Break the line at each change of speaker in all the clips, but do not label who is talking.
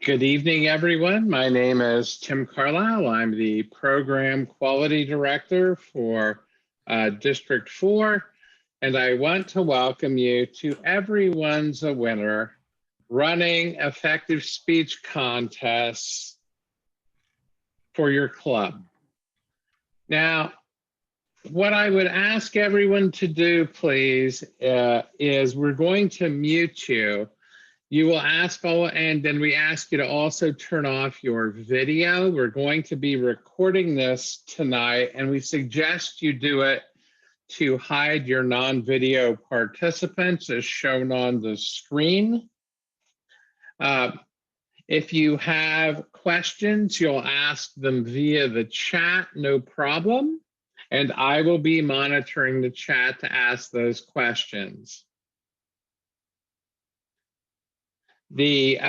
Good evening, everyone. My name is Tim Carlisle. I'm the Program Quality Director for District 4, and I want to welcome you to Everyone's a Winner running effective speech contests for your club. Now, what I would ask everyone to do, please, is we're going to mute you. You will ask all, and then we ask you to also turn off your video. We're going to be recording this tonight, and we suggest you do it to hide your non-video participants as shown on the screen. If you have questions, you'll ask them via the chat, no problem. And I will be monitoring the chat to ask those questions. The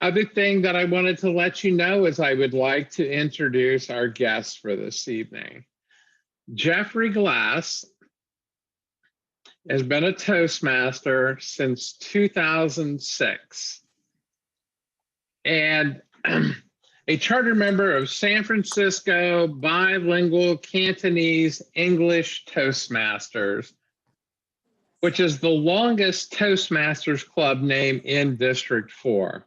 other thing that I wanted to let you know is I would like to introduce our guests for this evening. Jeffrey Glass has been a Toastmaster since 2006 and a charter member of San Francisco Bilingual Cantonese English Toastmasters, which is the longest Toastmasters Club name in District 4.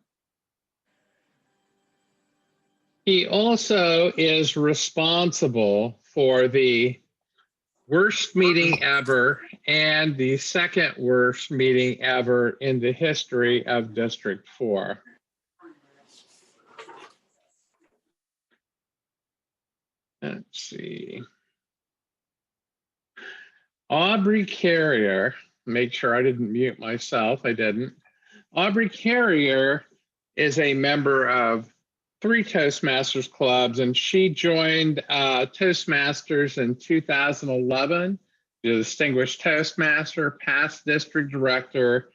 He also is responsible for the worst meeting ever and the second worst meeting ever in the history of District 4. Let's see. Aubrey Carrier, make sure I didn't mute myself, I didn't. Aubrey Carrier is a member of 3 Toastmasters clubs, and she joined Toastmasters in 2011, the Distinguished Toastmaster, past District Director,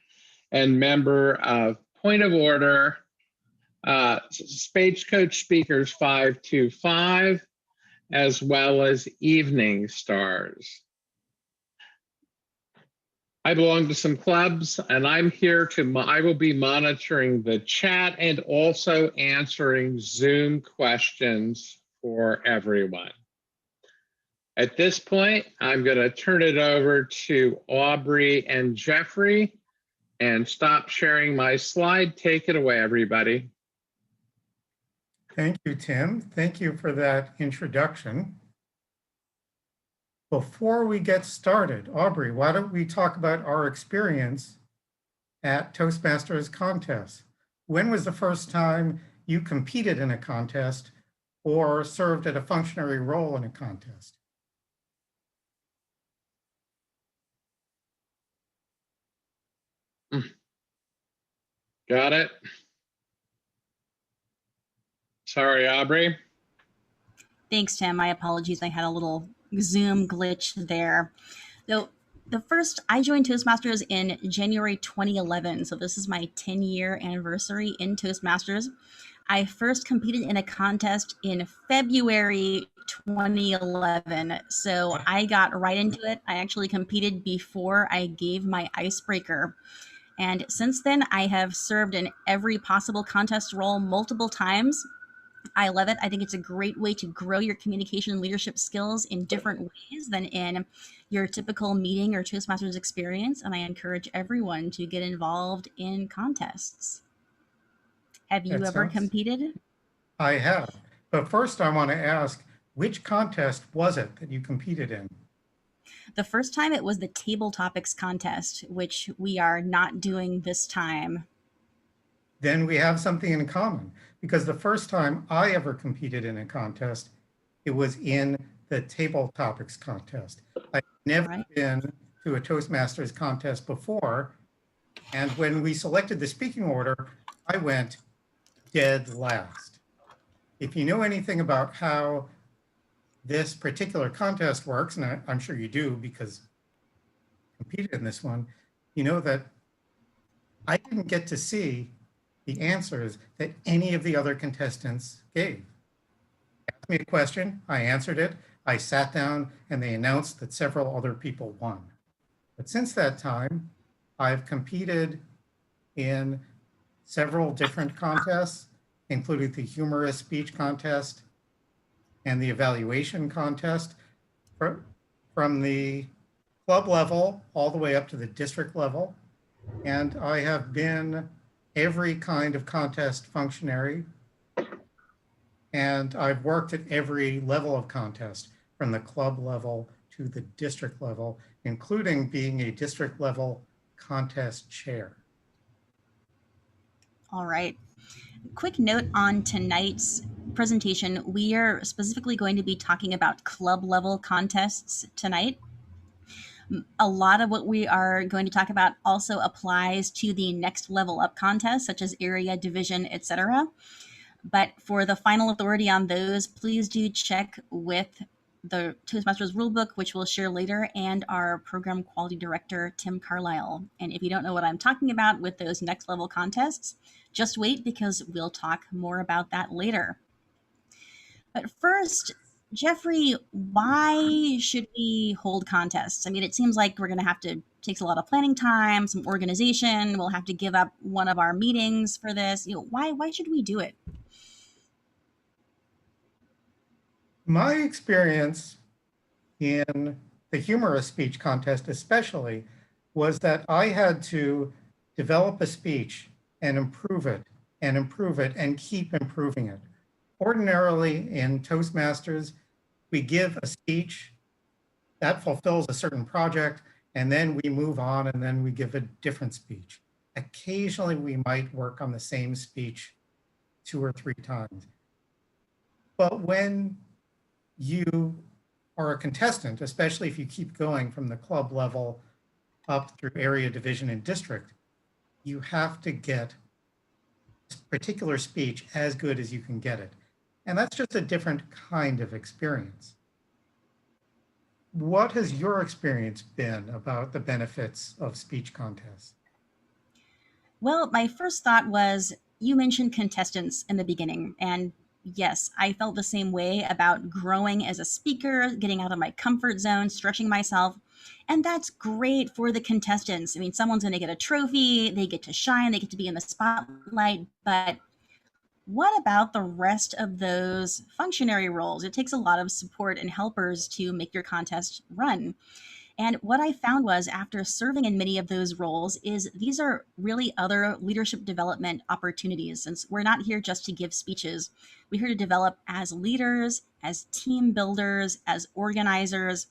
and member of Point of Order, Stagecoach Speakers 525, as well as Evening Stars. I belong to some clubs, and I'm here I will be monitoring the chat and also answering Zoom questions for everyone. At this point, I'm going to turn it over to Aubrey and Jeffrey and stop sharing my slide. Take it away, everybody.
Thank you, Tim. Thank you for that introduction. Before we get started, Aubrey, why don't we talk about our experience at Toastmasters contests? When was the first time you competed in a contest or served at a functionary role in a contest?
Got it. Sorry, Aubrey.
Thanks, Tim. My apologies. I had a little Zoom glitch there. So I joined Toastmasters in January 2011. So this is my 10-year anniversary in Toastmasters. I first competed in a contest in February 2011. So I got right into it. I actually competed before I gave my icebreaker. And since then, I have served in every possible contest role multiple times. I love it. I think it's a great way to grow your communication and leadership skills in different ways than in your typical meeting or Toastmasters experience. And I encourage everyone to get involved in contests. Have you ever competed?
I have. But first I want to ask, which contest was it that you competed in?
The first time it was the Table Topics contest, which we are not doing this time.
Then we have something in common, because the first time I ever competed in a contest, it was in the Table Topics contest. I've never been to a Toastmasters contest before, and when we selected the speaking order, I went dead last. If you know anything about how this particular contest works, and I'm sure you do because I competed in this one, you know that I didn't get to see the answers that any of the other contestants gave. They asked me a question, I answered it, I sat down, and they announced that several other people won. But since that time, I've competed in several different contests, including the humorous speech contest and the evaluation contest. From the club level all the way up to the district level. And I have been every kind of contest functionary. And I've worked at every level of contest, from the club level to the district level, including being a district level contest chair.
All right. Quick note on tonight's presentation. We are specifically going to be talking about club level contests tonight. A lot of what we are going to talk about also applies to the next level up contests, such as area, division, etc. But for the final authority on those, please do check with the Toastmasters rulebook, which we'll share later, and our program quality director, Tim Carlisle. And if you don't know what I'm talking about with those next level contests, just wait, because we'll talk more about that later. But first, Jeffrey, why should we hold contests? I mean, it seems like we're going to have to takes a lot of planning time, some organization. We'll have to give up one of our meetings for this. Why should we do it?
My experience in the humorous speech contest especially was that I had to develop a speech and improve it and keep improving it. Ordinarily in Toastmasters, we give a speech that fulfills a certain project, and then we move on, and then we give a different speech. Occasionally, we might work on the same speech 2 or 3 times. But when you are a contestant, especially if you keep going from the club level up through area, division, and district, you have to get a particular speech as good as you can get it. And that's just a different kind of experience. What has your experience been about the benefits of speech contests?
Well, my first thought was, you mentioned contestants in the beginning, and yes, I felt the same way about growing as a speaker, getting out of my comfort zone, stretching myself. And that's great for the contestants. I mean, someone's going to get a trophy, they get to shine, they get to be in the spotlight. But what about the rest of those functionary roles? It takes a lot of support and helpers to make your contest run. And what I found was, after serving in many of those roles, is these are really other leadership development opportunities. Since we're not here just to give speeches, we're here to develop as leaders, as team builders, as organizers,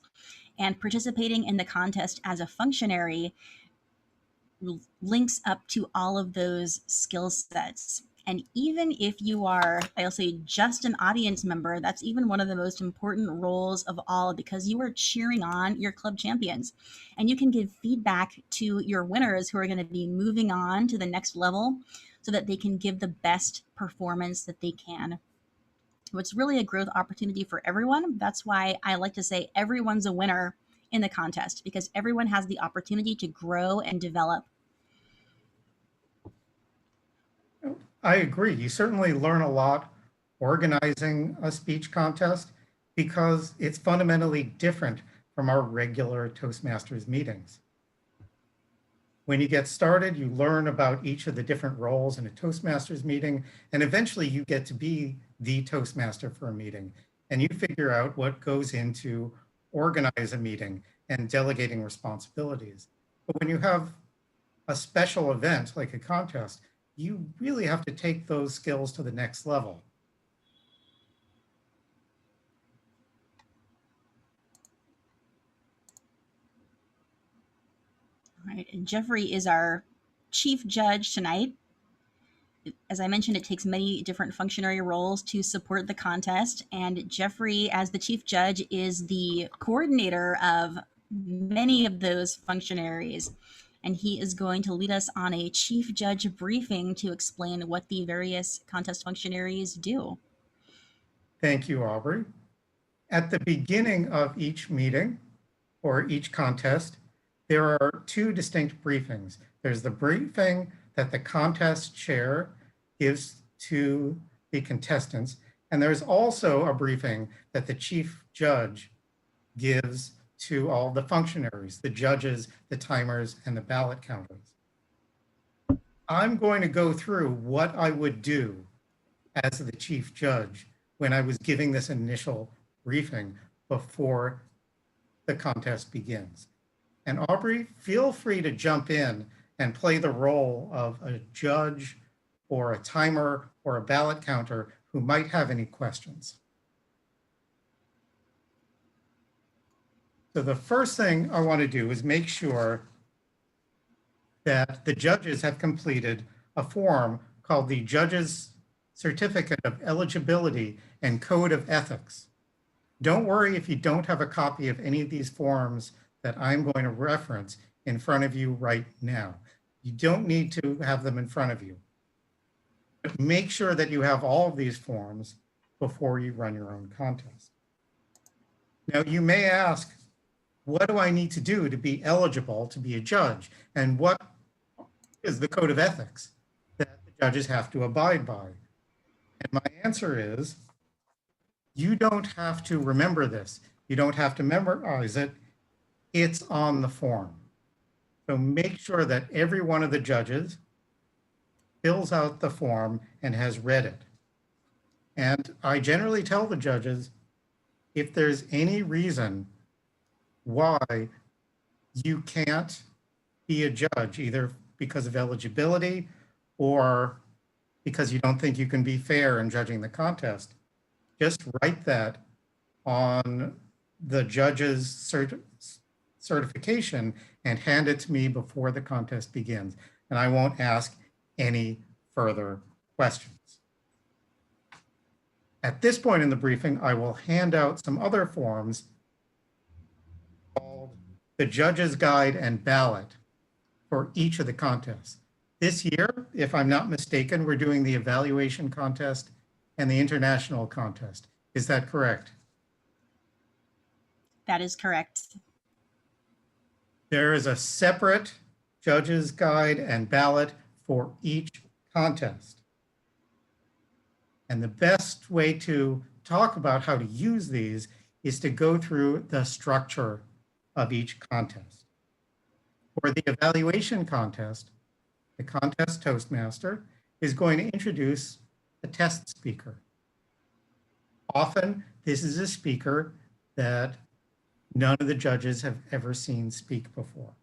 and participating in the contest as a functionary links up to all of those skill sets. And even if you are, I'll say, just an audience member, that's even one of the most important roles of all, because you are cheering on your club champions. And you can give feedback to your winners who are going to be moving on to the next level so that they can give the best performance that they can. So it's really a growth opportunity for everyone. That's why I like to say everyone's a winner in the contest, because everyone has the opportunity to grow and develop.
I agree. You certainly learn a lot organizing a speech contest, because it's fundamentally different from our regular Toastmasters meetings. When you get started, you learn about each of the different roles in a Toastmasters meeting, and eventually you get to be the Toastmaster for a meeting, and you figure out what goes into organize a meeting and delegating responsibilities. But when you have a special event like a contest, you really have to take those skills to the next level.
All right, and Jeffrey is our chief judge tonight. As I mentioned, it takes many different functionary roles to support the contest, and Jeffrey, as the chief judge, is the coordinator of many of those functionaries, and he is going to lead us on a chief judge briefing to explain what the various contest functionaries do.
Thank you, Aubrey. At the beginning of each meeting or each contest, there are 2 distinct briefings. There's the briefing that the contest chair gives to the contestants, and there's also a briefing that the chief judge gives to all the functionaries, the judges, the timers, and the ballot counters. I'm going to go through what I would do as the chief judge when I was giving this initial briefing before the contest begins. And Aubrey, feel free to jump in and play the role of a judge or a timer or a ballot counter who might have any questions. So the first thing I want to do is make sure that the judges have completed a form called the Judge's Certificate of Eligibility and Code of Ethics. Don't worry if you don't have a copy of any of these forms that I'm going to reference in front of you right now. You don't need to have them in front of you. But make sure that you have all of these forms before you run your own contest. Now, you may ask, what do I need to do to be eligible to be a judge? And what is the code of ethics that the judges have to abide by? And my answer is, you don't have to remember this. You don't have to memorize it. It's on the form. So make sure that every one of the judges fills out the form and has read it. And I generally tell the judges, if there's any reason why you can't be a judge, either because of eligibility or because you don't think you can be fair in judging the contest, just write that on the judge's certification and hand it to me before the contest begins. And I won't ask any further questions. At this point in the briefing, I will hand out some other forms called the Judge's Guide and Ballot for each of the contests. This year, if I'm not mistaken, we're doing the evaluation contest and the international contest. Is that correct?
That is correct.
There is a separate Judge's Guide and Ballot for each contest. And the best way to talk about how to use these is to go through the structure of each contest. For the evaluation contest, the contest Toastmaster is going to introduce a test speaker. Often, this is a speaker that none of the judges have ever seen speak before.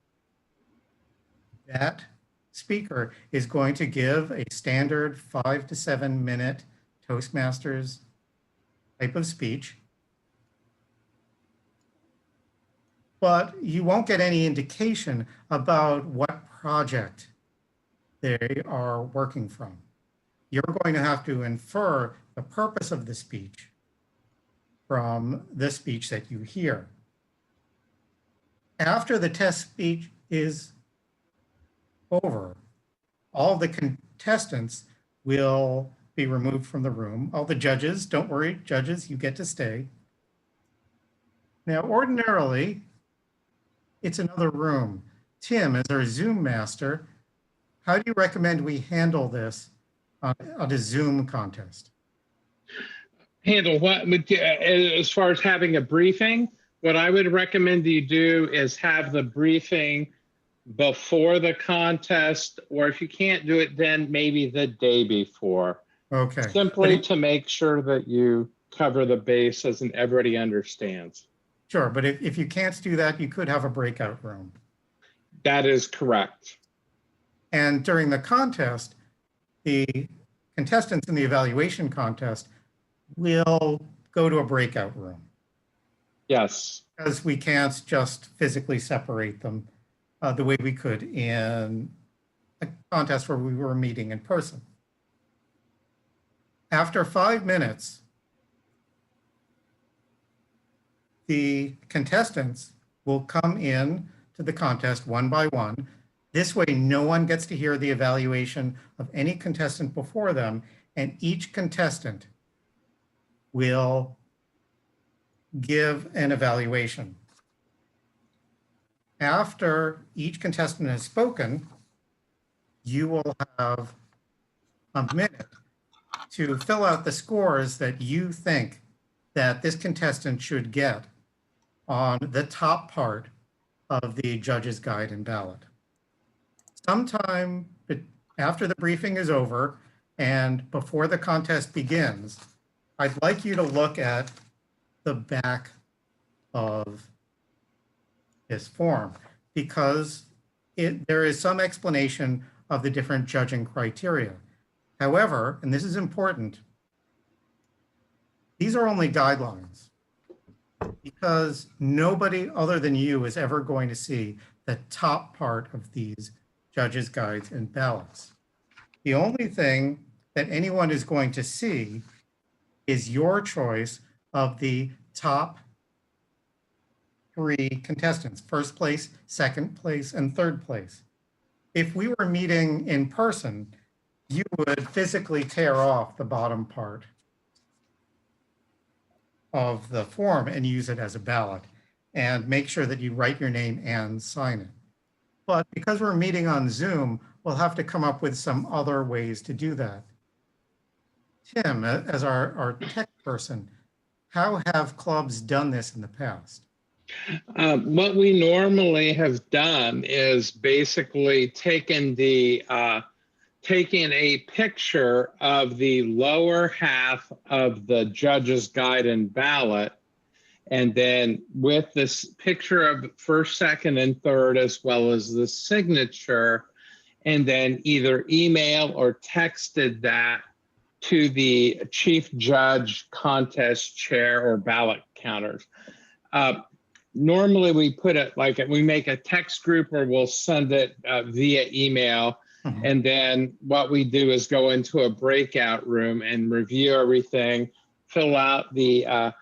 That speaker is going to give a standard 5 to 7 minute Toastmasters type of speech, but you won't get any indication about what project they are working from. You're going to have to infer the purpose of the speech from the speech that you hear. After the test speech is over, all the contestants will be removed from the room. All the judges, don't worry, judges, you get to stay. Now, ordinarily, it's another room. Tim, as our Zoom master, how do you recommend we handle this on a Zoom contest?
Handle what? As far as having a briefing, what I would recommend you do is have the briefing before the contest, or if you can't do it then, maybe the day before.
Okay.
Simply to make sure that you cover the bases and everybody understands.
Sure, but if you can't do that, you could have a breakout room.
That is correct.
And during the contest, the contestants in the evaluation contest will go to a breakout room.
Yes.
Because we can't just physically separate them the way we could in a contest where we were meeting in person. After 5 minutes, the contestants will come in to the contest one by one. This way, no one gets to hear the evaluation of any contestant before them, and each contestant will give an evaluation. After each contestant has spoken, you will have a minute to fill out the scores that you think that this contestant should get on the top part of the Judge's Guide and Ballot. Sometime after the briefing is over, And before the contest begins, I'd like you to look at the back of this form because there is some explanation of the different judging criteria. However, and this is important, these are only guidelines because nobody other than you is ever going to see the top part of these judges' guides and ballots. The only thing that anyone is going to see is your choice of the top 3 contestants, first place, second place, and third place. If we were meeting in person, you would physically tear off the bottom part of the form and use it as a ballot and make sure that you write your name and sign it. But because we're meeting on Zoom, we'll have to come up with some other ways to do that. Tim, as our tech person, how have clubs done this in the past?
What we normally have done is basically taken a picture of the lower half of the judge's guide and ballot, and then with this picture of first, second, and third, as well as the signature, and then either email or texted that to the chief judge, contest chair, or ballot counters. Normally we put it like we make a text group or we'll send it via email.
Mhm.
And then what we do is go into a breakout room and review everything, fill out the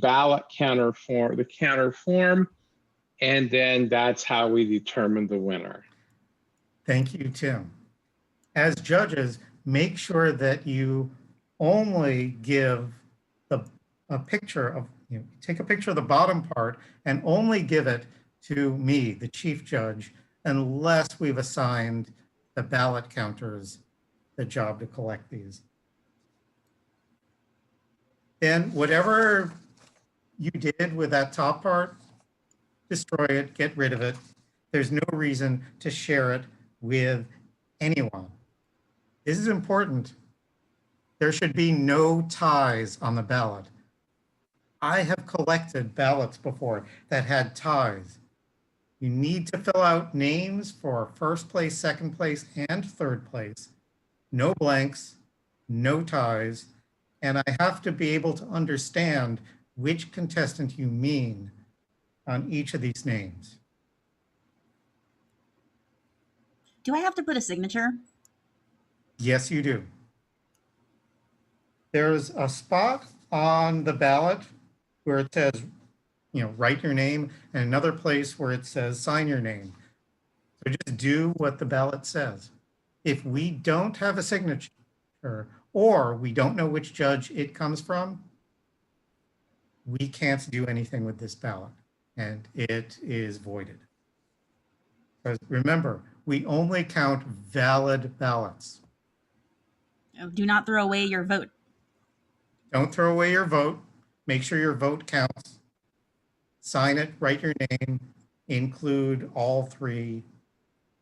ballot counter form, and then that's how we determine the winner.
Thank you, Tim. As judges, make sure that you only give a picture of, take a picture of the bottom part and only give it to me, the chief judge, unless we've assigned the ballot counters the job to collect these. Then whatever you did with that top part, destroy it, get rid of it. There's no reason to share it with anyone. This is important. There should be no ties on the ballot. I have collected ballots before that had ties. You need to fill out names for first place, second place, and third place. No blanks, no ties, and I have to be able to understand which contestant you mean on each of these names.
Do I have to put a signature?
Yes, you do. There's a spot on the ballot where it says, write your name, and another place where it says sign your name. So just do what the ballot says. If we don't have a signature or we don't know which judge it comes from, we can't do anything with this ballot and it is voided. Because remember, we only count valid ballots.
Do not throw away your vote.
Don't throw away your vote. Make sure your vote counts. Sign it, write your name, include all 3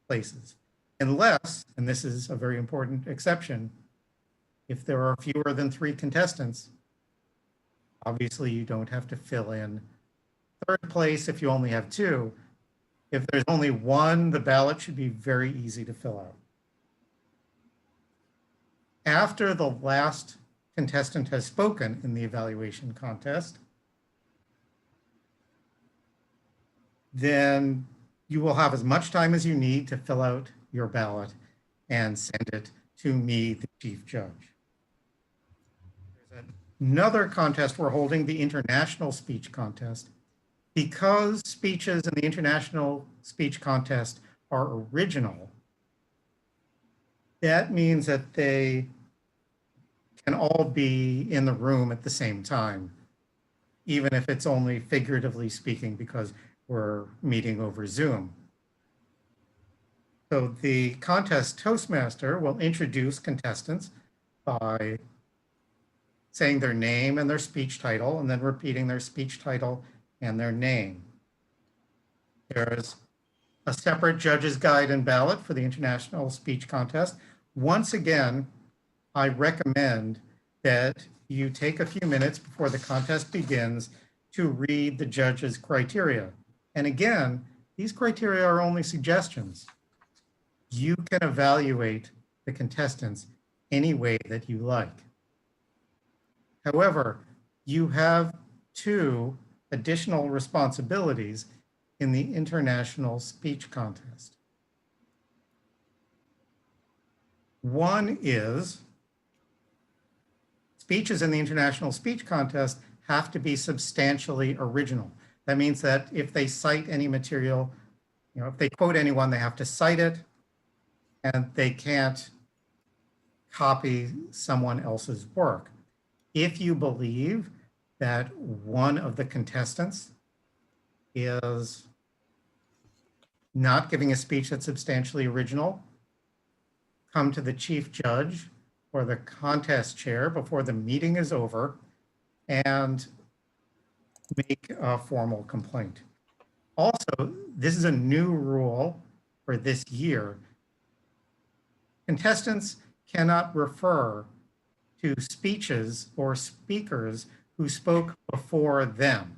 places. Unless, and this is a very important exception, if there are fewer than 3 contestants, obviously you don't have to fill in third place if you only have 2. If there's only 1, the ballot should be very easy to fill out. After the last contestant has spoken in the evaluation contest, then you will have as much time as you need to fill out your ballot and send it to me, the chief judge. There's another contest we're holding, the International Speech Contest. Because speeches in the International Speech Contest are original, that means that they can all be in the room at the same time, even if it's only figuratively speaking because we're meeting over Zoom. So the contest Toastmaster will introduce contestants by saying their name and their speech title, and then repeating their speech title and their name. There's a separate judge's guide and ballot for the International Speech Contest. Once again, I recommend that you take a few minutes before the contest begins to read the judge's criteria. And again, these criteria are only suggestions. You can evaluate the contestants any way that you like. However, you have 2 additional responsibilities in the International Speech Contest. One is speeches in the International Speech Contest have to be substantially original. That means that if they cite any material, if they quote anyone, they have to cite it, and they can't copy someone else's work. If you believe that one of the contestants is not giving a speech that's substantially original, come to the chief judge or the contest chair before the meeting is over and make a formal complaint. Also, this is a new rule for this year. Contestants cannot refer to speeches or speakers who spoke before them.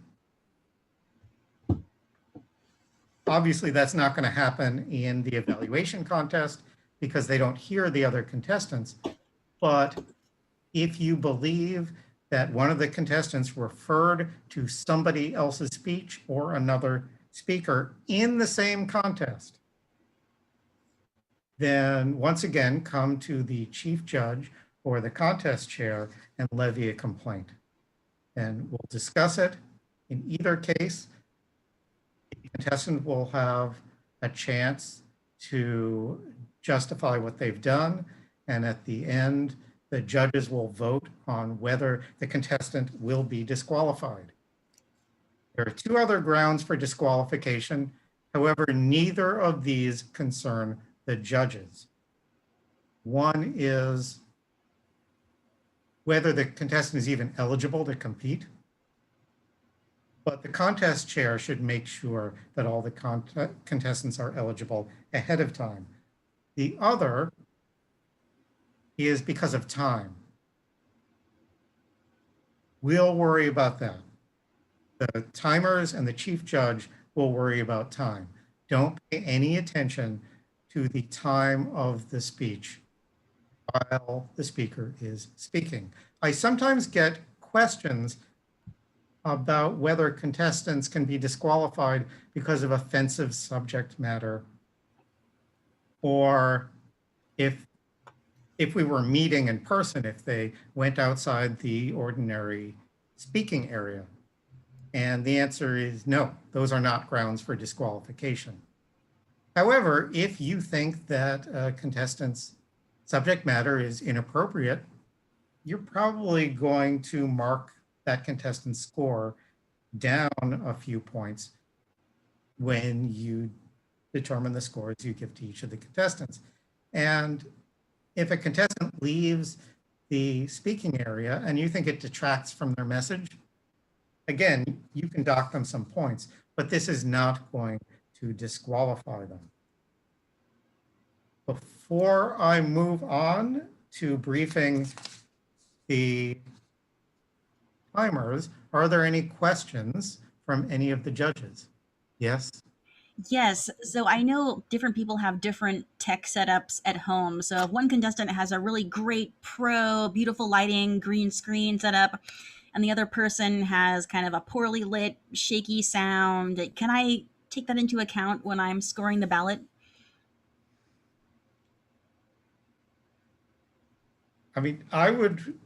Obviously, that's not going to happen in the evaluation contest because they don't hear the other contestants. But if you believe that one of the contestants referred to somebody else's speech or another speaker in the same contest, then once again, come to the chief judge or the contest chair and levy a complaint. And we'll discuss it. In either case, the contestant will have a chance to justify what they've done. And at the end, the judges will vote on whether the contestant will be disqualified. There are 2 other grounds for disqualification. However, neither of these concern the judges. One is whether the contestant is even eligible to compete. But the contest chair should make sure that all the contestants are eligible ahead of time. The other is because of time. We'll worry about that. The timers and the chief judge will worry about time. Don't pay any attention to the time of the speech while the speaker is speaking. I sometimes get questions about whether contestants can be disqualified because of offensive subject matter, or if we were meeting in person, if they went outside the ordinary speaking area. And the answer is no, those are not grounds for disqualification. However, if you think that a contestant's subject matter is inappropriate, you're probably going to mark that contestant's score down a few points when you determine the scores you give to each of the contestants. And if a contestant leaves the speaking area and you think it detracts from their message, again, you can dock them some points, but this is not going to disqualify them. Before I move on to briefing the timers, are there any questions from any of the judges? Yes?
Yes. So I know different people have different tech setups at home. So if one contestant has a really great pro, beautiful lighting, green screen setup, and the other person has kind of a poorly lit, shaky sound, can I take that into account when I'm scoring the ballot?
I mean, I would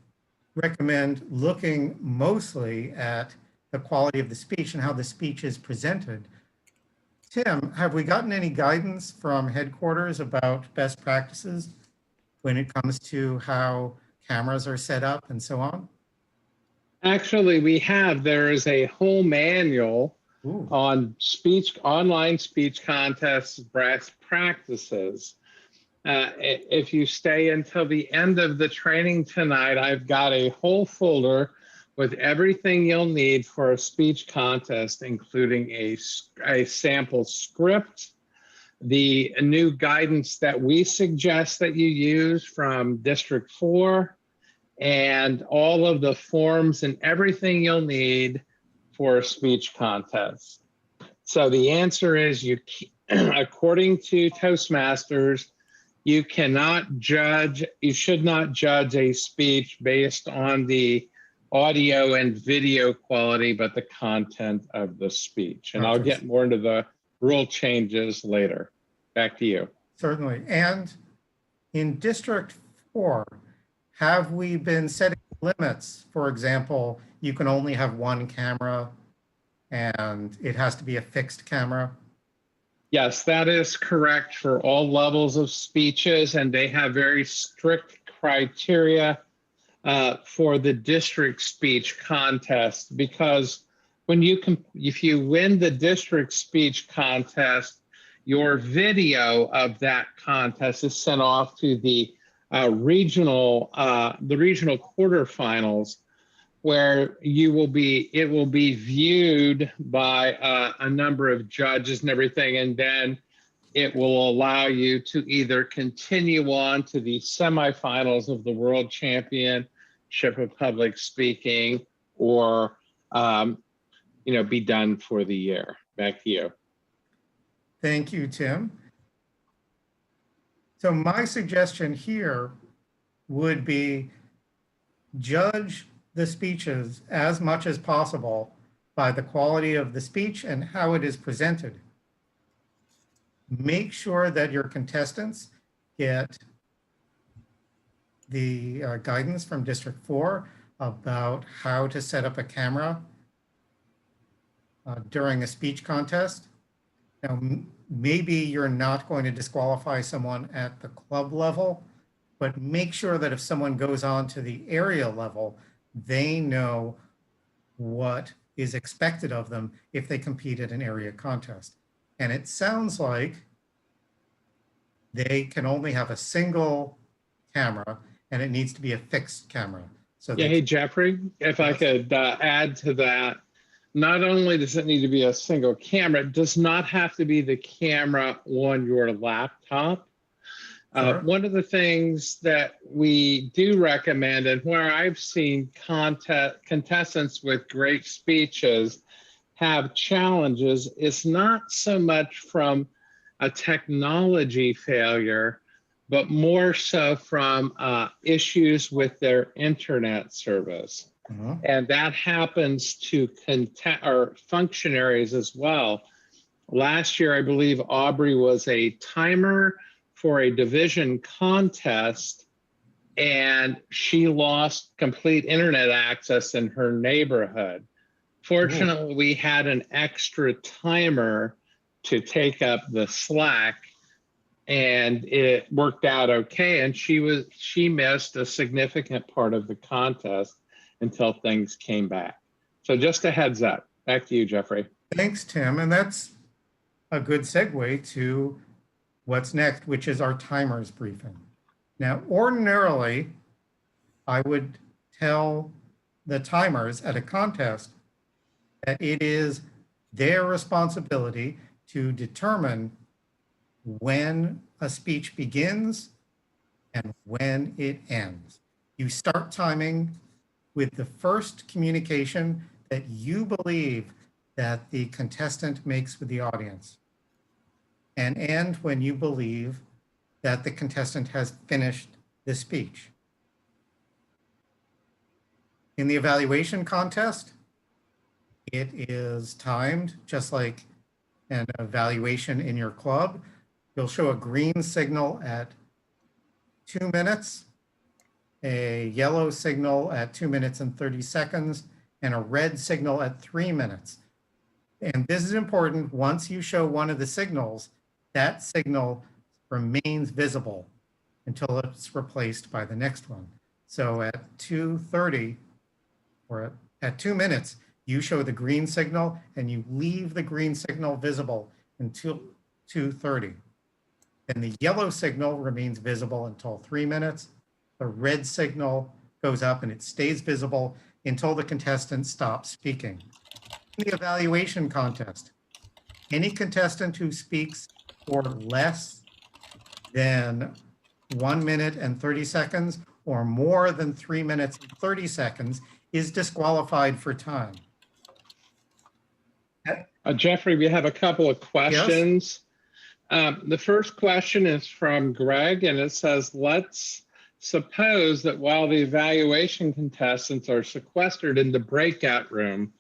recommend looking mostly at the quality of the speech and how the speech is presented. Tim, have we gotten any guidance from headquarters about best practices when it comes to how cameras are set up and so on?
Actually, we have. There is a whole manual
Ooh.
on online speech contests best practices. If you stay until the end of the training tonight, I've got a whole folder with everything you'll need for a speech contest, including a sample script, the new guidance that we suggest that you use from District 4, and all of the forms and everything you'll need for a speech contest. So the answer is, according to Toastmasters, you should not judge a speech based on the audio and video quality, but the content of the speech. And I'll get more into the rule changes later. Back to you.
Certainly. And in District 4, have we been setting limits? For example, you can only have one camera and it has to be a fixed camera.
Yes, that is correct for all levels of speeches, and they have very strict criteria for the district speech contest, because if you win the district speech contest, your video of that contest is sent off to the regional quarterfinals, where it will be viewed by a number of judges and everything, and then it will allow you to either continue on to the semifinals of the World Championship of Public Speaking, or be done for the year. Back to you.
Thank you, Tim. So my suggestion here would be judge the speeches as much as possible by the quality of the speech and how it is presented. Make sure that your contestants get the guidance from District 4 about how to set up a camera during a speech contest. Now, maybe you're not going to disqualify someone at the club level, but make sure that if someone goes on to the area level, they know what is expected of them if they compete at an area contest. And it sounds like they can only have a single camera, and it needs to be a fixed camera. So
yeah, hey, Jeffrey, if I could add to that, not only does it need to be a single camera, it does not have to be the camera on your laptop. Sure. One of the things that we do recommend, and where I've seen contestants with great speeches have challenges, is not so much from a technology failure, but more so from issues with their internet service. And that happens to functionaries as well. Last year, I believe Aubrey was a timer for a division contest, and she lost complete internet access in her neighborhood. Fortunately, we had an extra timer to take up the slack, and it worked out okay. And she missed a significant part of the contest until things came back. So just a heads up. Back to you, Jeffrey.
Thanks, Tim. And that's a good segue to what's next, which is our timers briefing. Now, ordinarily, I would tell the timers at a contest that it is their responsibility to determine when a speech begins and when it ends. You start timing with the first communication that you believe that the contestant makes with the audience, and end when you believe that the contestant has finished the speech. In the evaluation contest, it is timed just like an evaluation in your club. You'll show a green signal at 2 minutes, a yellow signal at 2 minutes and 30 seconds, and a red signal at 3 minutes. And this is important. Once you show one of the signals, that signal remains visible until it's replaced by the next one. So at 2:30, or at 2 minutes, you show the green signal and you leave the green signal visible until 2:30. Then the yellow signal remains visible until 3 minutes. The red signal goes up and it stays visible until the contestant stops speaking. In the evaluation contest, any contestant who speaks or less than 1 minute and 30 seconds or more than 3 minutes and 30 seconds is disqualified for time.
Jeffrey, we have a couple of questions.
Yes?
The first question is from Greg, and it says, let's suppose that while the evaluation contestants are sequestered in the breakout room,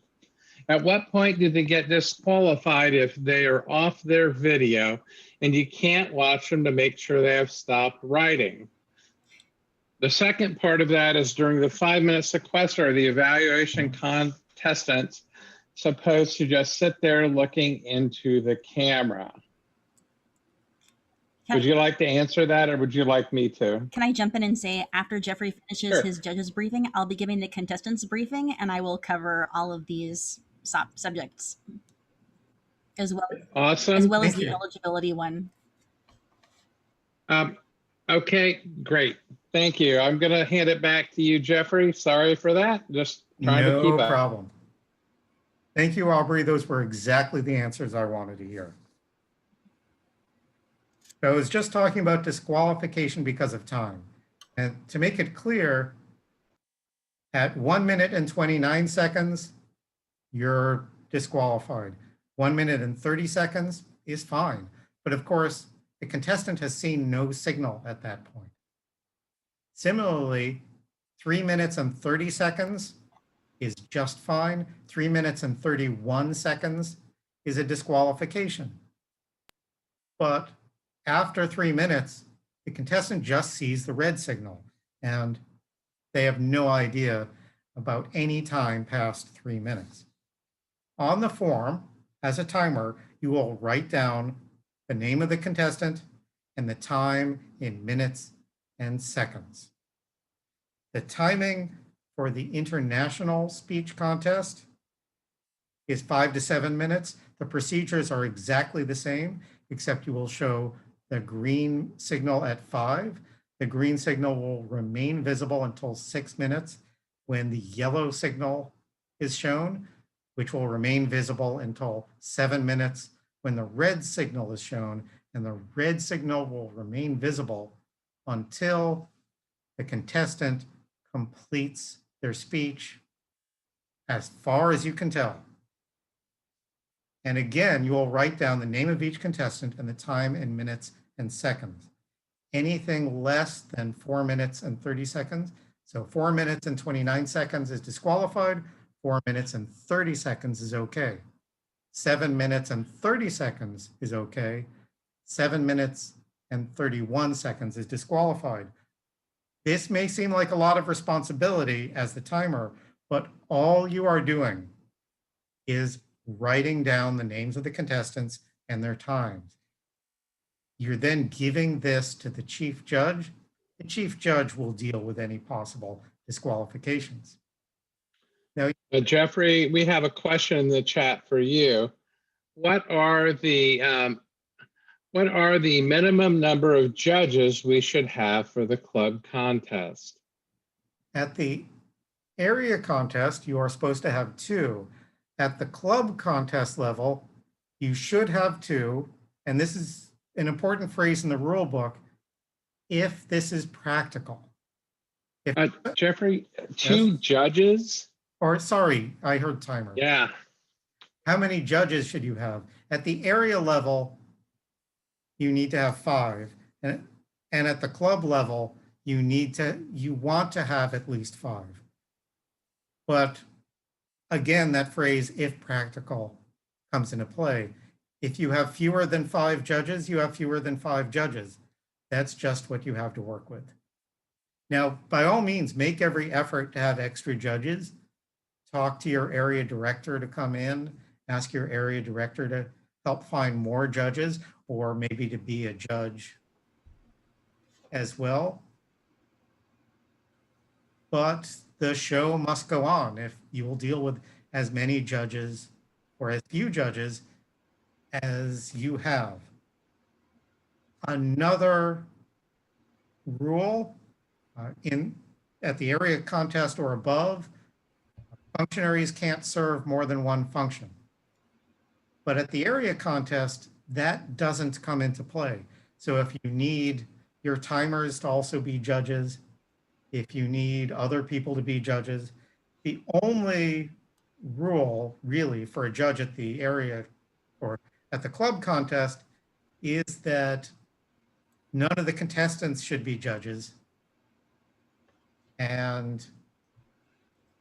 at what point do they get disqualified if they are off their video and you can't watch them to make sure they have stopped writing? The second part of that is during the 5-minute sequester, are the evaluation contestants supposed to just sit there looking into the camera? Would you like to answer that, or would you like me to?
Can I jump in and say, after Jeffrey finishes
Sure.
his judge's briefing, I'll be giving the contestants briefing, and I will cover all of these subjects as well
Awesome.
as well as
Thank
the
you.
eligibility one.
Okay, great. Thank you. I'm going to hand it back to you, Jeffrey. Sorry for that. Just trying to keep
No
up.
problem. Thank you, Aubrey. Those were exactly the answers I wanted to hear. So I was just talking about disqualification because of time. And to make it clear, at 1 minute and 29 seconds, you're disqualified. 1 minute and 30 seconds is fine. But of course, the contestant has seen no signal at that point. Similarly, 3 minutes and 30 seconds is just fine. 3 minutes and 31 seconds is a disqualification. But after 3 minutes, the contestant just sees the red signal and they have no idea about any time past 3 minutes. On the form, as a timer, you will write down the name of the contestant and the time in minutes and seconds. The timing for the international speech contest is 5 to 7 minutes. The procedures are exactly the same, except you will show the green signal at 5. The green signal will remain visible until 6 minutes when the yellow signal is shown, which will remain visible until 7 minutes when the red signal is shown, and the red signal will remain visible until the contestant completes their speech as far as you can tell. And again, you will write down the name of each contestant and the time in minutes and seconds. Anything less than 4 minutes and 30 seconds, so 4 minutes and 29 seconds is disqualified, 4 minutes and 30 seconds is okay. 7 minutes and 30 seconds is okay. 7 minutes and 31 seconds is disqualified. This may seem like a lot of responsibility as the timer, but all you are doing is writing down the names of the contestants and their times. You're then giving this to the chief judge. The chief judge will deal with any possible disqualifications. Now,
Jeffrey, we have a question in the chat for you. What are the minimum number of judges we should have for the club contest?
at the area contest, you are supposed to have 2. At the club contest level, you should have 2. And this is an important phrase in the rule book, if this is practical. If,
Jeffrey, 2
Yes?
judges?
Or sorry, I heard timer.
Yeah.
How many judges should you have? At the area level, you need to have 5. And at the club level, you want to have at least 5. But again, that phrase, if practical, comes into play. If you have fewer than 5 judges, you have fewer than 5 judges. That's just what you have to work with. Now, by all means, make every effort to have extra judges. Talk to your area director to come in, ask your area director to help find more judges, or maybe to be a judge as well. But the show must go on. If you will deal with as many judges or as few judges as you have. Another rule at the area contest or above, functionaries can't serve more than one function. But at the area contest, that doesn't come into play. So if you need your timers to also be judges, if you need other people to be judges, the only rule really for a judge at the area or at the club contest is that none of the contestants should be judges. And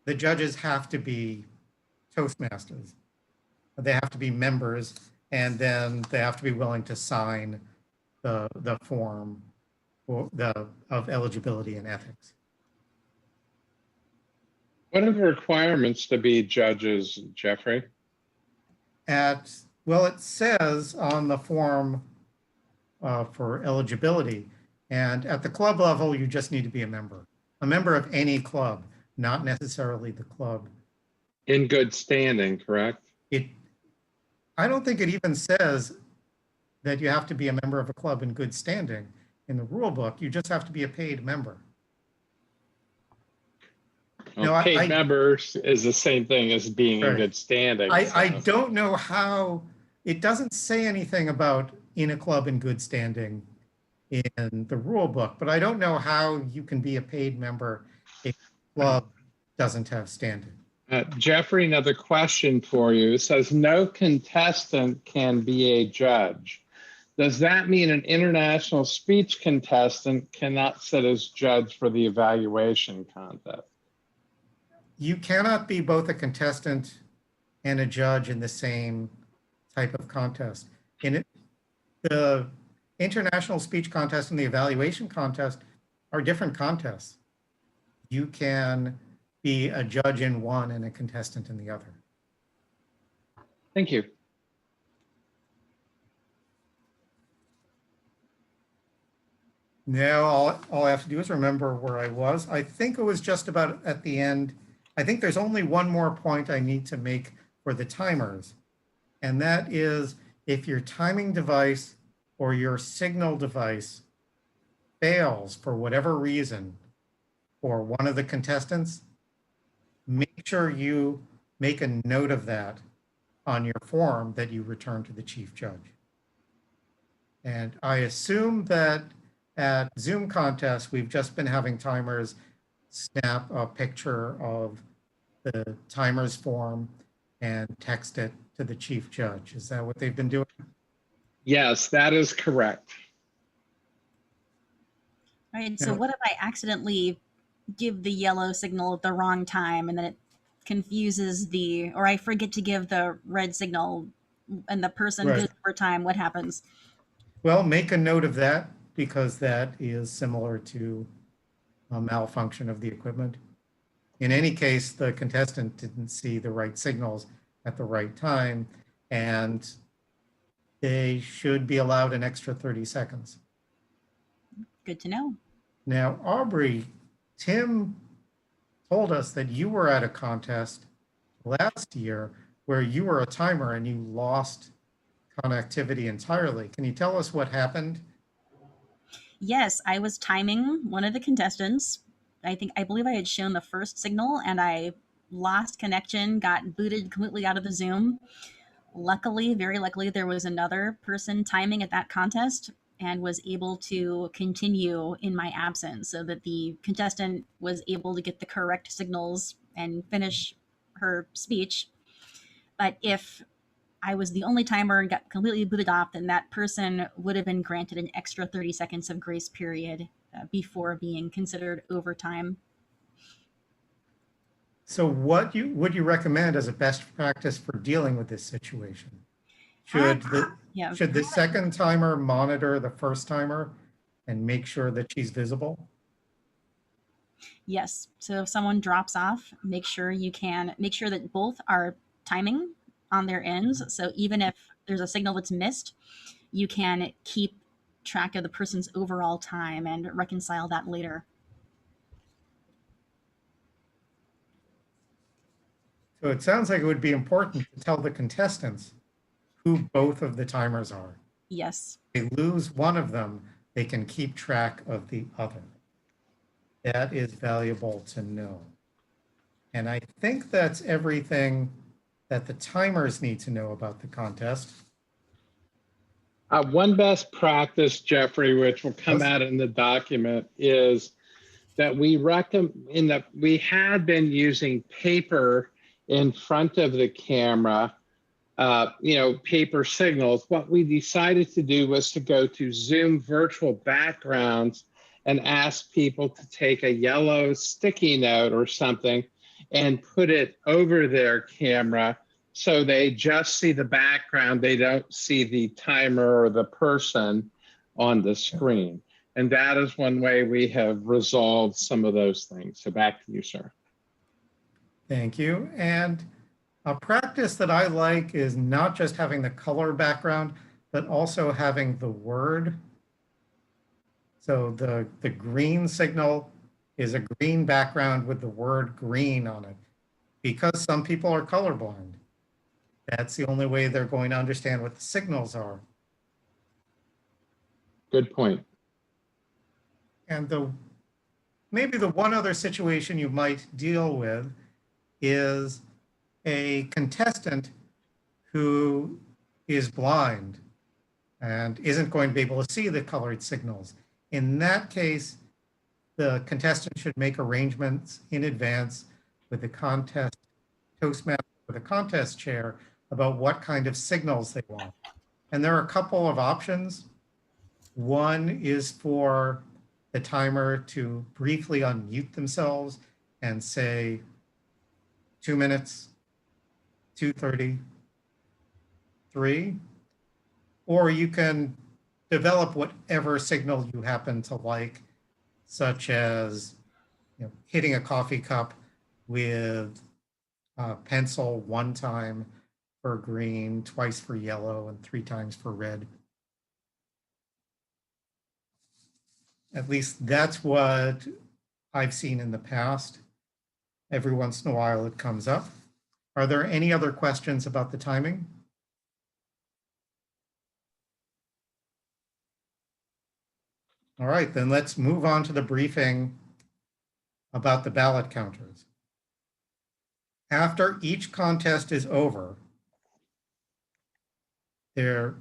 the judges have to be Toastmasters. They have to be members, and then they have to be willing to sign the form of eligibility and ethics.
What are the requirements to be judges, Jeffrey?
Well, it says on the form for eligibility, and at the club level, you just need to be a member of any club, not necessarily the club.
In good standing, correct?
I don't think it even says that you have to be a member of a club in good standing. In the rule book, you just have to be a paid member.
Well,
No,
paid members is the same thing as being in good standing.
I don't know how, it doesn't say anything about in a club in good standing in the rule book, but I don't know how you can be a paid member if the club doesn't have standing.
Jeffrey, another question for you. It says no contestant can be a judge. Does that mean an international speech contestant cannot sit as judge for the evaluation contest?
You cannot be both a contestant and a judge in the same type of contest. The international speech contest and the evaluation contest are different contests. You can be a judge in one and a contestant in the other.
Thank you.
Now, all I have to do is remember where I was. I think it was just about at the end. I think there's only one more point I need to make for the timers. And that is if your timing device or your signal device fails for whatever reason for one of the contestants, make sure you make a note of that on your form that you return to the chief judge. And I assume that at Zoom contests, we've just been having timers snap a picture of the timers form and text it to the chief judge. Is that what they've been doing?
Yes, that is correct.
All right, so what if I accidentally give the yellow signal at the wrong time and then it confuses or I forget to give the red signal and the person goes over time, what happens?
Well, make a note of that because that is similar to a malfunction of the equipment. In any case, the contestant didn't see the right signals at the right time, and they should be allowed an extra 30 seconds.
Good to know.
Now, Aubrey, Tim told us that you were at a contest last year where you were a timer and you lost connectivity entirely. Can you tell us what happened?
Yes, I was timing one of the contestants. I believe I had shown the first signal and I lost connection, got booted completely out of the Zoom. Luckily, very luckily, there was another person timing at that contest and was able to continue in my absence so that the contestant was able to get the correct signals and finish her speech. But if I was the only timer and got completely booted off, then that person would have been granted an extra 30 seconds of grace period before being considered overtime.
So what would you recommend as a best practice for dealing with this situation? Should the second timer monitor the first timer and make sure that she's visible?
Yes. So if someone drops off, make sure that both are timing on their ends. So even if there's a signal that's missed, you can keep track of the person's overall time and reconcile that later.
So it sounds like it would be important to tell the contestants who both of the timers are.
Yes.
If they lose one of them, they can keep track of the other. That is valuable to know. And I think that's everything that the timers need to know about the contest.
One best practice, Jeffrey, which will come
Yes.
out in the document, is that we recommend that we had been using paper in front of the camera, paper signals. What we decided to do was to go to Zoom virtual backgrounds and ask people to take a yellow sticky note or something and put it over their camera so they just see the background. They don't see the timer or the person on the screen. And that is one way we have resolved some of those things. So back to you, sir.
Thank you. And a practice that I like is not just having the color background, but also having the word. So the green signal is a green background with the word green on it, because some people are colorblind. That's the only way they're going to understand what the signals are.
Good point.
And maybe the one other situation you might deal with is a contestant who is blind and isn't going to be able to see the colored signals. In that case, the contestant should make arrangements in advance with the Toastmaster or the contest chair about what kind of signals they want. And there are a couple of options. One is for the timer to briefly unmute themselves and say 2 minutes, 2:30, 3, or you can develop whatever signal you happen to like, such as hitting a coffee cup with a pencil 1 time for green, twice for yellow, and 3 times for red. At least that's what I've seen in the past. Every once in a while it comes up. Are there any other questions about the timing? All right, then let's move on to the briefing about the ballot counters. After each contest is over, there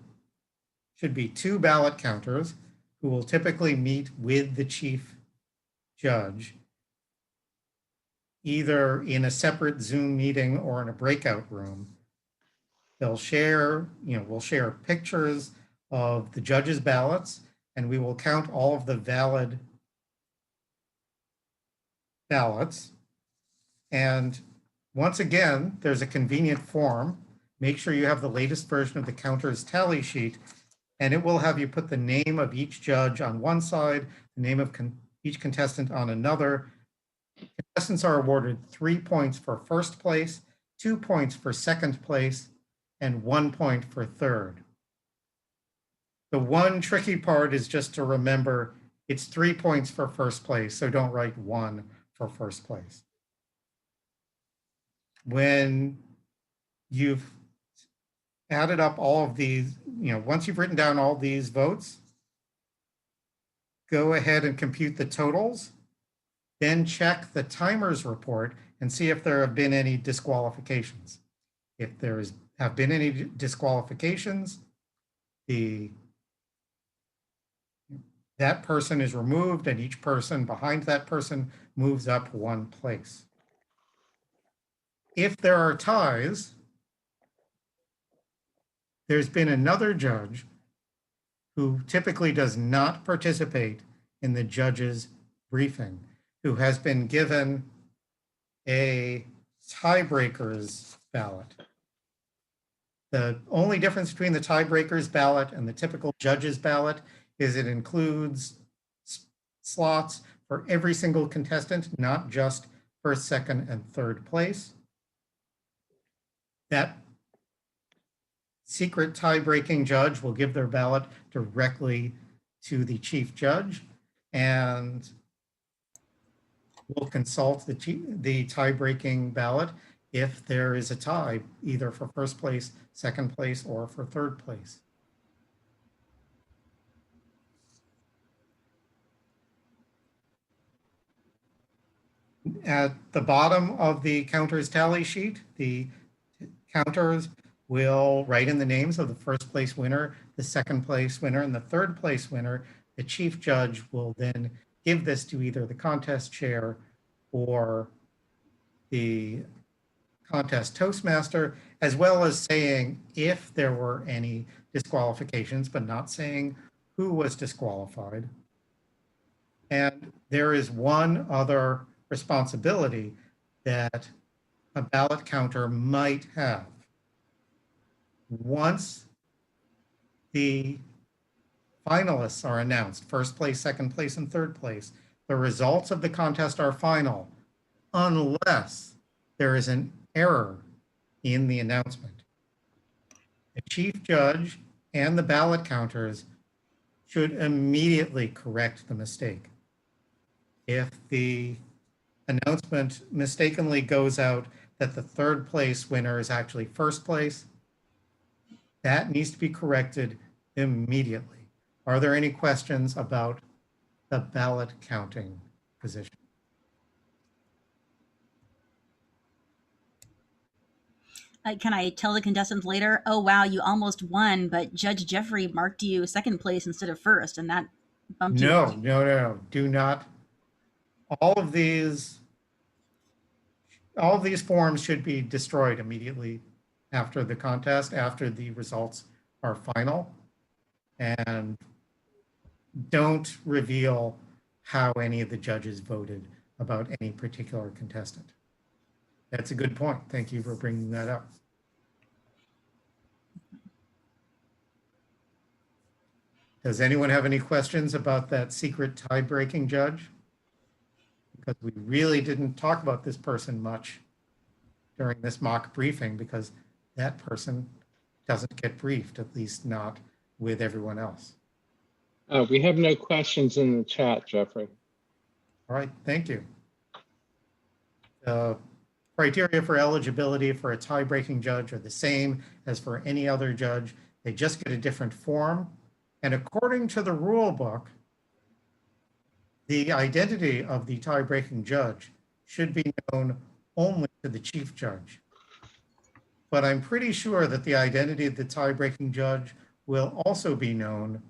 should be 2 ballot counters who will typically meet with the chief judge, either in a separate Zoom meeting or in a breakout room. They'll share, we'll share pictures of the judges' ballots, and we will count all of the valid ballots. And once again, there's a convenient form. Make sure you have the latest version of the counters tally sheet, and it will have you put the name of each judge on one side, the name of each contestant on another. Contestants are awarded 3 points for first place, 2 points for second place, and 1 point for third. The one tricky part is just to remember it's 3 points for first place, so don't write 1 for first place. When you've added up all of these, once you've written down all these votes, go ahead and compute the totals, then check the timer's report and see if there have been any disqualifications. If there have been any disqualifications, that person is removed and each person behind that person moves up 1 place. If there are ties, there's been another judge who typically does not participate in the judge's briefing, who has been given a tiebreaker's ballot. The only difference between the tiebreaker's ballot and the typical judge's ballot is it includes slots for every single contestant, not just first, second, and third place. That secret tie-breaking judge will give their ballot directly to the chief judge, and will consult the tie-breaking ballot if there is a tie, either for first place, second place, or for third place. At the bottom of the counters tally sheet, the counters will write in the names of the first place winner, the second place winner, and the third place winner. The chief judge will then give this to either the contest chair or the contest Toastmaster, as well as saying if there were any disqualifications, but not saying who was disqualified. And there is one other responsibility that a ballot counter might have. Once the finalists are announced, first place, second place, and third place, the results of the contest are final, unless there is an error in the announcement. The chief judge and the ballot counters should immediately correct the mistake. If the announcement mistakenly goes out that the third place winner is actually first place, that needs to be corrected immediately. Are there any questions about the ballot counting position?
Can I tell the contestants later, oh, wow, you almost won, but Judge Jeffrey marked you second place instead of first, and that bumped you?
No, do not. All of these forms should be destroyed immediately after the contest, after the results are final, and don't reveal how any of the judges voted about any particular contestant. That's a good point. Thank you for bringing that up. Does anyone have any questions about that secret tie-breaking judge? Because we really didn't talk about this person much during this mock briefing, because that person doesn't get briefed, at least not with everyone else.
We have no questions in the chat, Jeffrey.
All right, thank you. The criteria for eligibility for a tie-breaking judge are the same as for any other judge. They just get a different form. And according to the rule book, the identity of the tie-breaking judge should be known only to the chief judge. But I'm pretty sure that the identity of the tie-breaking judge will also be known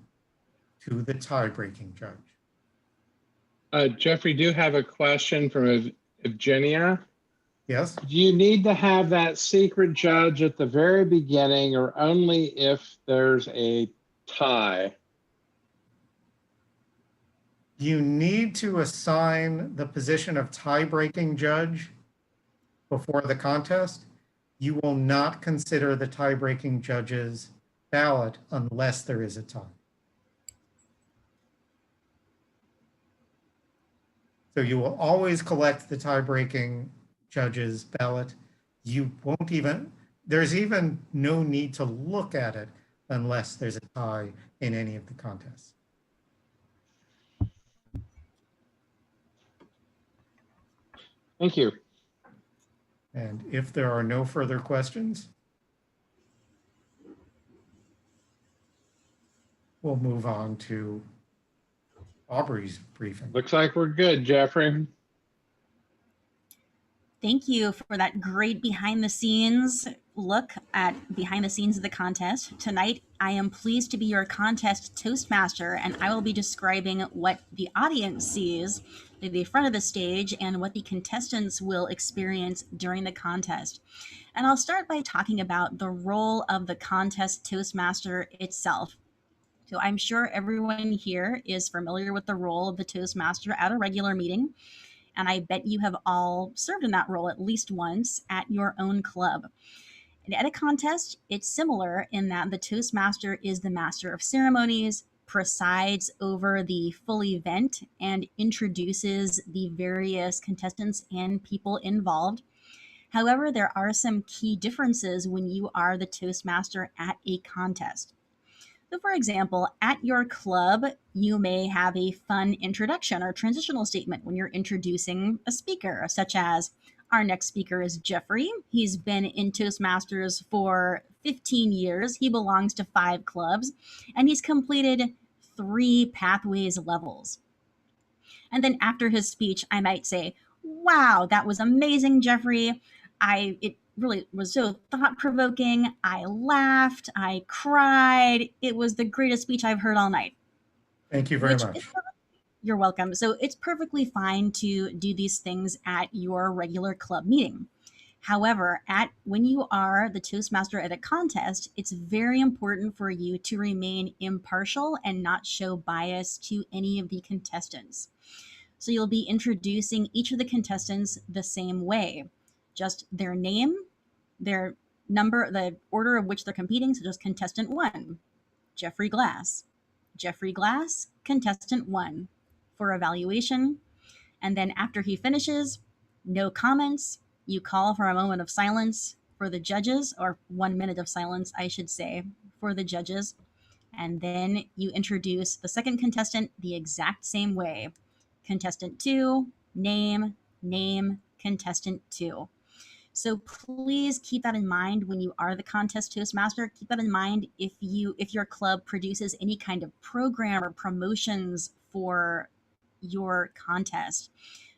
to the tie-breaking judge.
Jeffrey, do have a question from Evgenia.
Yes?
Do you need to have that secret judge at the very beginning, or only if there's a tie?
You need to assign the position of tie-breaking judge before the contest. You will not consider the tie-breaking judge's ballot unless there is a tie. So you will always collect the tie-breaking judge's ballot. You won't even, there's even no need to look at it unless there's a tie in any of the contests.
Thank you.
And if there are no further questions, we'll move on to Aubrey's briefing.
Looks like we're good, Jeffrey.
Thank you for that great behind the scenes look at behind the scenes of the contest. Tonight, I am pleased to be your contest Toastmaster, and I will be describing what the audience sees at the front of the stage and what the contestants will experience during the contest. And I'll start by talking about the role of the contest Toastmaster itself. So I'm sure everyone here is familiar with the role of the Toastmaster at a regular meeting, and I bet you have all served in that role at least once at your own club. And at a contest, it's similar in that the Toastmaster is the master of ceremonies, presides over the full event, and introduces the various contestants and people involved. However, there are some key differences when you are the Toastmaster at a contest. So for example, at your club, you may have a fun introduction or transitional statement when you're introducing a speaker, such as, our next speaker is Jeffrey. He's been in Toastmasters for 15 years. He belongs to 5 clubs, and he's completed 3 Pathways levels. And then after his speech, I might say, wow, that was amazing, Jeffrey. really was so thought-provoking. I laughed, I cried. It was the greatest speech I've heard all night.
Thank you very much.
You're welcome. So it's perfectly fine to do these things at your regular club meeting. However, when you are the Toastmaster at a contest, it's very important for you to remain impartial and not show bias to any of the contestants. So you'll be introducing each of the contestants the same way, just their name, their number, the order of which they're competing. So just contestant 1, Jeffrey Glass. Jeffrey Glass, contestant 1 for evaluation. And then after he finishes, no comments. You call for a moment of silence for the judges, or 1 minute of silence, I should say, for the judges. And then you introduce the second contestant the exact same way. Contestant 2, name, contestant 2. So please keep that in mind when you are the contest Toastmaster. Keep that in mind if your club produces any kind of program or promotions for your contest.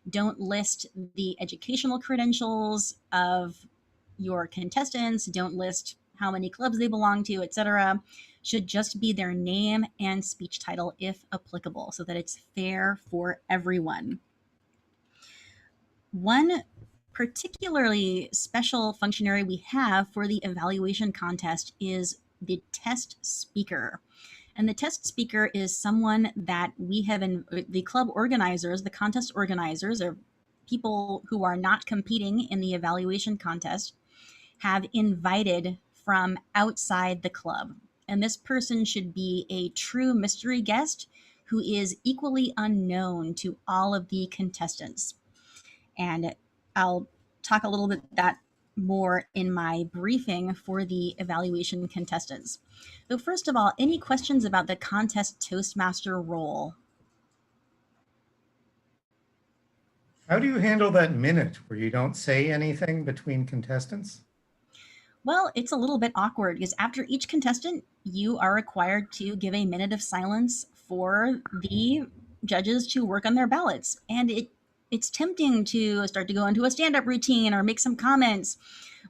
Don't list the educational credentials of your contestants. Don't list how many clubs they belong to, etc. Should just be their name and speech title if applicable, so that it's fair for everyone. One particularly special functionary we have for the evaluation contest is the test speaker. And the test speaker is someone that we have in the club organizers, the contest organizers, or people who are not competing in the evaluation contest, have invited from outside the club. And this person should be a true mystery guest who is equally unknown to all of the contestants. And I'll talk a little bit that more in my briefing for the evaluation contestants. So first of all, any questions about the contest Toastmaster role?
How do you handle that minute where you don't say anything between contestants?
Well, it's a little bit awkward because after each contestant, you are required to give a minute of silence for the judges to work on their ballots. And it's tempting to start to go into a stand-up routine or make some comments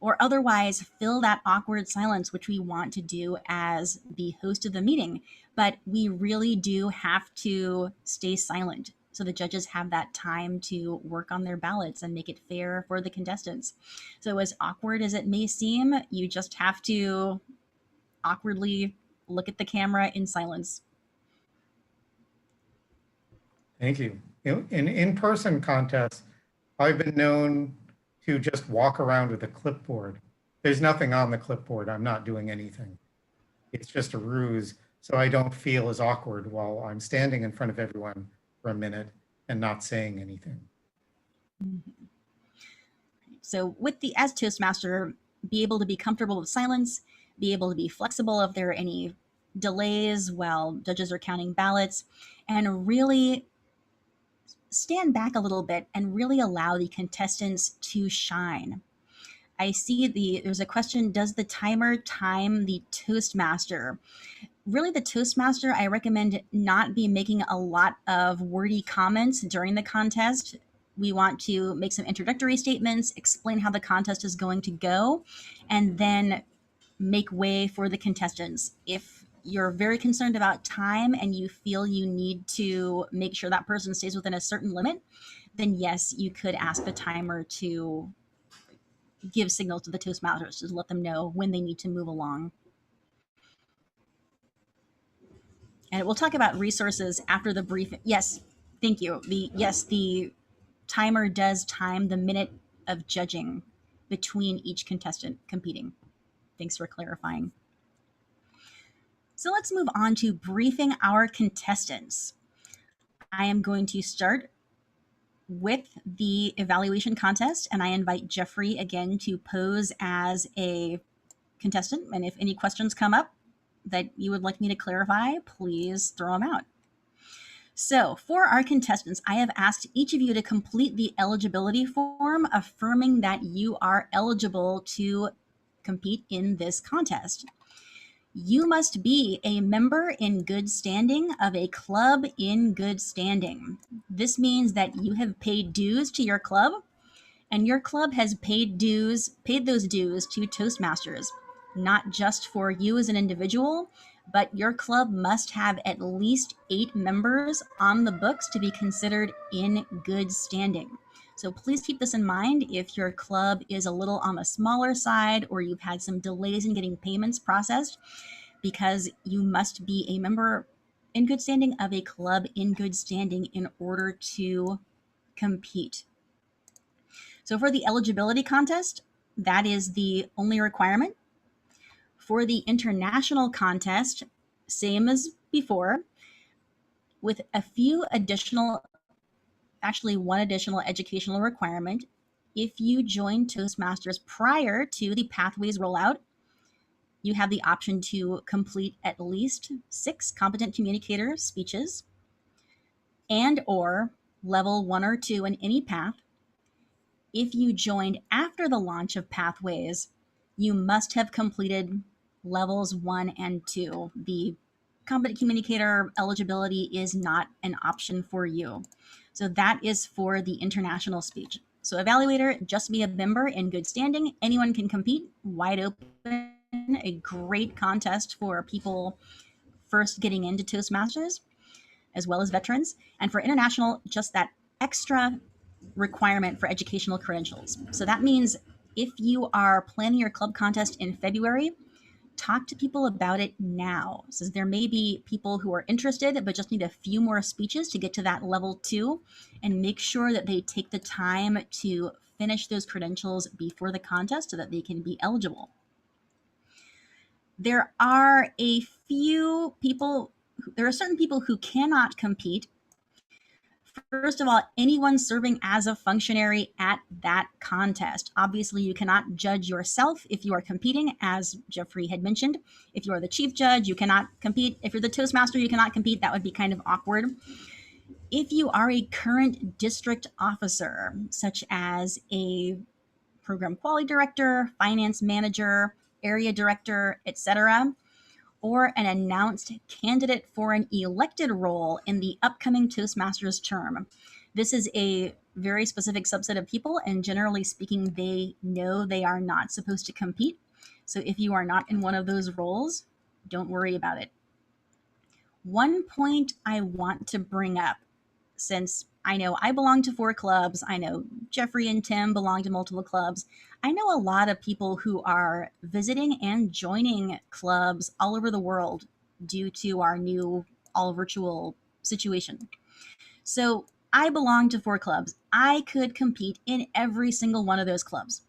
or otherwise fill that awkward silence, which we want to do as the host of the meeting. But we really do have to stay silent so the judges have that time to work on their ballots and make it fair for the contestants. So as awkward as it may seem, you just have to awkwardly look at the camera in silence.
Thank you. In in-person contests, I've been known to just walk around with a clipboard. There's nothing on the clipboard. I'm not doing anything. It's just a ruse, so I don't feel as awkward while I'm standing in front of everyone for a minute and not saying anything.
Mm-hmm. So as Toastmaster, be able to be comfortable with silence, be able to be flexible if there are any delays while judges are counting ballots, and really stand back a little bit and really allow the contestants to shine. I see there's a question, does the timer time the Toastmaster? Really, the Toastmaster, I recommend not be making a lot of wordy comments during the contest. We want to make some introductory statements, explain how the contest is going to go, and then make way for the contestants. If you're very concerned about time and you feel you need to make sure that person stays within a certain limit, then yes, you could ask the timer to give signals to the Toastmasters to let them know when they need to move along. And we'll talk about resources after the briefing. Yes, thank you. The timer does time the minute of judging between each contestant competing. Thanks for clarifying. So let's move on to briefing our contestants. I am going to start with the evaluation contest, and I invite Jeffrey again to pose as a contestant. And if any questions come up that you would like me to clarify, please throw them out. So for our contestants, I have asked each of you to complete the eligibility form affirming that you are eligible to compete in this contest. You must be a member in good standing of a club in good standing. This means that you have paid dues to your club and your club has paid those dues to Toastmasters, not just for you as an individual, but your club must have at least 8 members on the books to be considered in good standing. So please keep this in mind if your club is a little on the smaller side or you've had some delays in getting payments processed, because you must be a member in good standing of a club in good standing in order to compete. So for the eligibility contest, that is the only requirement. For the international contest, same as before, with a few additional, actually one additional educational requirement. If you join Toastmasters prior to the Pathways rollout, you have the option to complete at least 6 competent communicator speeches and or level 1 or 2 in any path. If you joined after the launch of Pathways, you must have completed levels 1 and 2. The competent communicator eligibility is not an option for you. So that is for the international speech. So evaluator, just be a member in good standing. Anyone can compete, wide open, a great contest for people first getting into Toastmasters, as well as veterans. And for international, just that extra requirement for educational credentials. So that means if you are planning your club contest in February, talk to people about it now. So there may be people who are interested but just need a few more speeches to get to that level 2, and make sure that they take the time to finish those credentials before the contest so that they can be eligible. There are certain people who cannot compete. First of all, anyone serving as a functionary at that contest. Obviously, you cannot judge yourself if you are competing, as Jeffrey had mentioned. If you are the chief judge, you cannot compete. If you're the Toastmaster, you cannot compete. That would be kind of awkward. If you are a current district officer, such as a program quality director, finance manager, area director, etc., or an announced candidate for an elected role in the upcoming Toastmasters term. This is a very specific subset of people, and generally speaking, they know they are not supposed to compete. So if you are not in one of those roles, don't worry about it. One point I want to bring up, since I know I belong to 4 clubs, I know Jeffrey and Tim belong to multiple clubs. I know a lot of people who are visiting and joining clubs all over the world due to our new all virtual situation. So I belong to 4 clubs. I could compete in every single one of those clubs.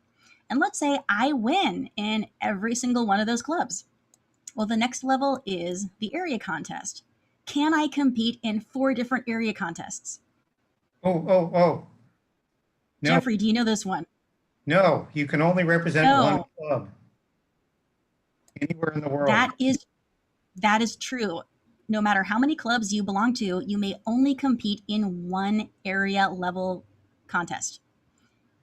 And let's say I win in every single one of those clubs. Well, the next level is the area contest. Can I compete in 4 different area contests?
Oh. No,
Jeffrey, do you know this one?
no, you can only represent
No.
one club anywhere in the world.
That is true. No matter how many clubs you belong to, you may only compete in one area level contest,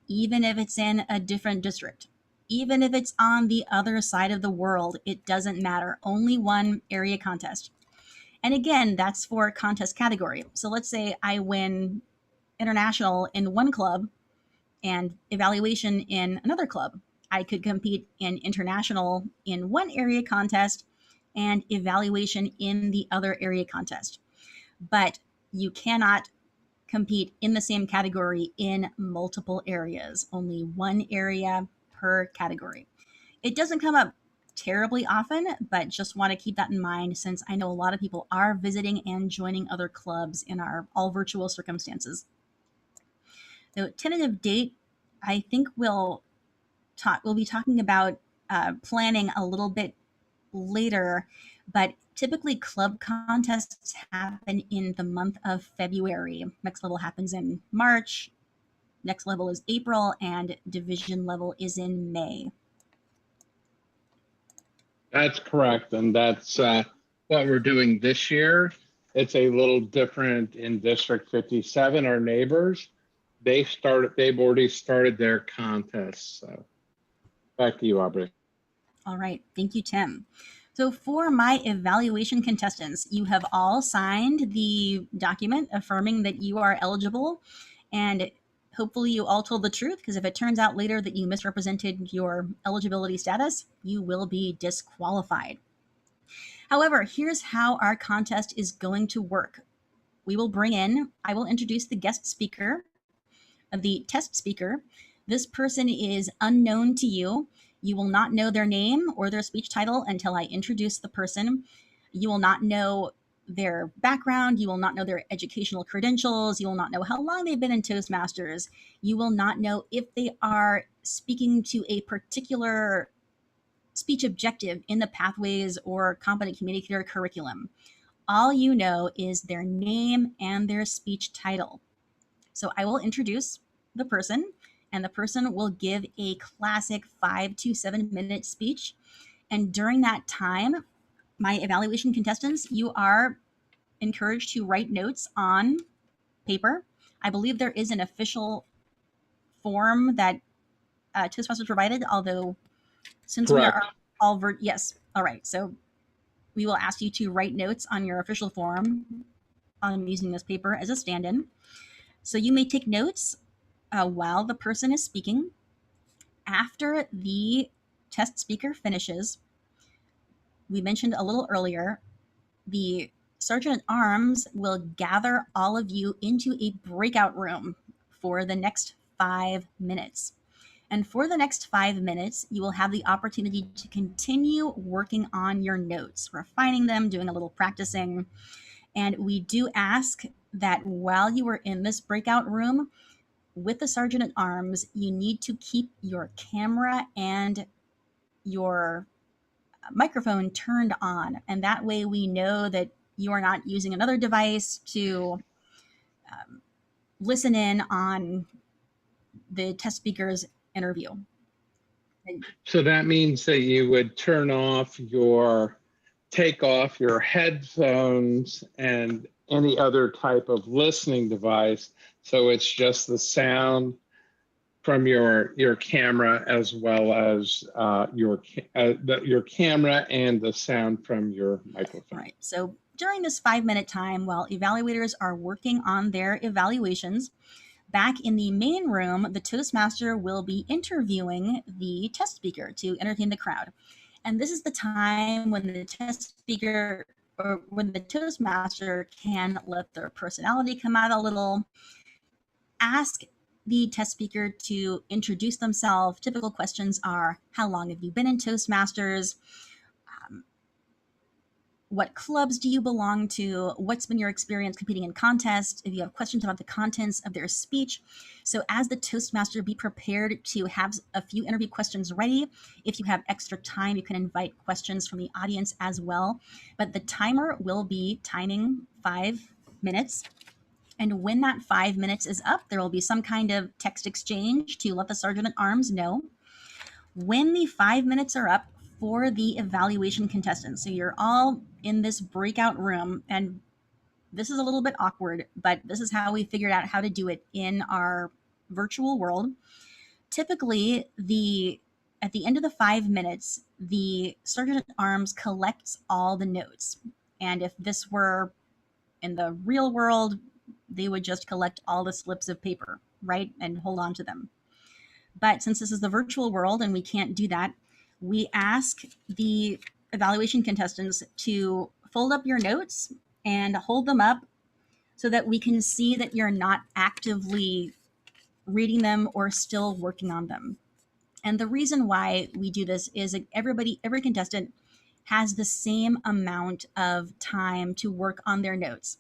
even if it's in a different district, even if it's on the other side of the world. It doesn't matter. Only one area contest. And again, that's for contest category. So let's say I win international in one club and evaluation in another club. I could compete in international in one area contest and evaluation in the other area contest. But you cannot compete in the same category in multiple areas, only one area per category. It doesn't come up terribly often, but just want to keep that in mind, since I know a lot of people are visiting and joining other clubs in our all virtual circumstances. The tentative date, I think we'll be talking about planning a little bit later, but typically club contests happen in the month of February. Next level happens in March, next level is April, and division level is in May.
That's correct, and that's what we're doing this year. It's a little different in District 57, our neighbors. They've already started their contest. So back to you, Aubrey.
All right, thank you, Tim. So for my evaluation contestants, you have all signed the document affirming that you are eligible, and Hopefully you all told the truth, because if it turns out later that you misrepresented your eligibility status, you will be disqualified. However, here's how our contest is going to work. I will introduce the guest speaker, the test speaker. This person is unknown to you. You will not know their name or their speech title until I introduce the person. You will not know their background. You will not know their educational credentials. You will not know how long they've been in Toastmasters. You will not know if they are speaking to a particular speech objective in the Pathways or Competent Communicator curriculum. All you know is their name and their speech title. So I will introduce the person, and the person will give a classic 5 to 7 minute speech. And during that time, my evaluation contestants, you are encouraged to write notes on paper. I believe there is an official form that Toastmasters provided, although since
Correct.
we are all yes. All right. So we will ask you to write notes on your official form. I'm using this paper as a stand-in. So you may take notes while the person is speaking. After the test speaker finishes, we mentioned a little earlier, the Sergeant at Arms will gather all of you into a breakout room for the next 5 minutes. And for the next 5 minutes, you will have the opportunity to continue working on your notes, refining them, doing a little practicing. And we do ask that while you are in this breakout room with the Sergeant at Arms, you need to keep your camera and your microphone turned on. And that way we know that you are not using another device to listen in on the test speaker's interview.
So that means that you would take off your headphones and any other type of listening device. So it's just the sound from your camera, as well as your camera and the sound from your microphone.
All right. So during this 5 minute time, while evaluators are working on their evaluations, back in the main room, the Toastmaster will be interviewing the test speaker to entertain the crowd. And this is the time when the test speaker or when the Toastmaster can let their personality come out a little, ask the test speaker to introduce themselves. Typical questions are, how long have you been in Toastmasters? What clubs do you belong to? What's been your experience competing in contests? If you have questions about the contents of their speech. So as the Toastmaster, be prepared to have a few interview questions ready. If you have extra time, you can invite questions from the audience as well. But the timer will be timing 5 minutes. And when that 5 minutes is up, there will be some kind of text exchange to let the Sergeant at Arms know. When the 5 minutes are up for the evaluation contestants, so you're all in this breakout room, and this is a little bit awkward, but this is how we figured out how to do it in our virtual world. Typically, at the end of the 5 minutes, the Sergeant at Arms collects all the notes. And if this were in the real world, they would just collect all the slips of paper, right? And hold on to them. But since this is the virtual world and we can't do that, we ask the evaluation contestants to fold up your notes and hold them up so that we can see that you're not actively reading them or still working on them. And the reason why we do this is that every contestant has the same amount of time to work on their notes.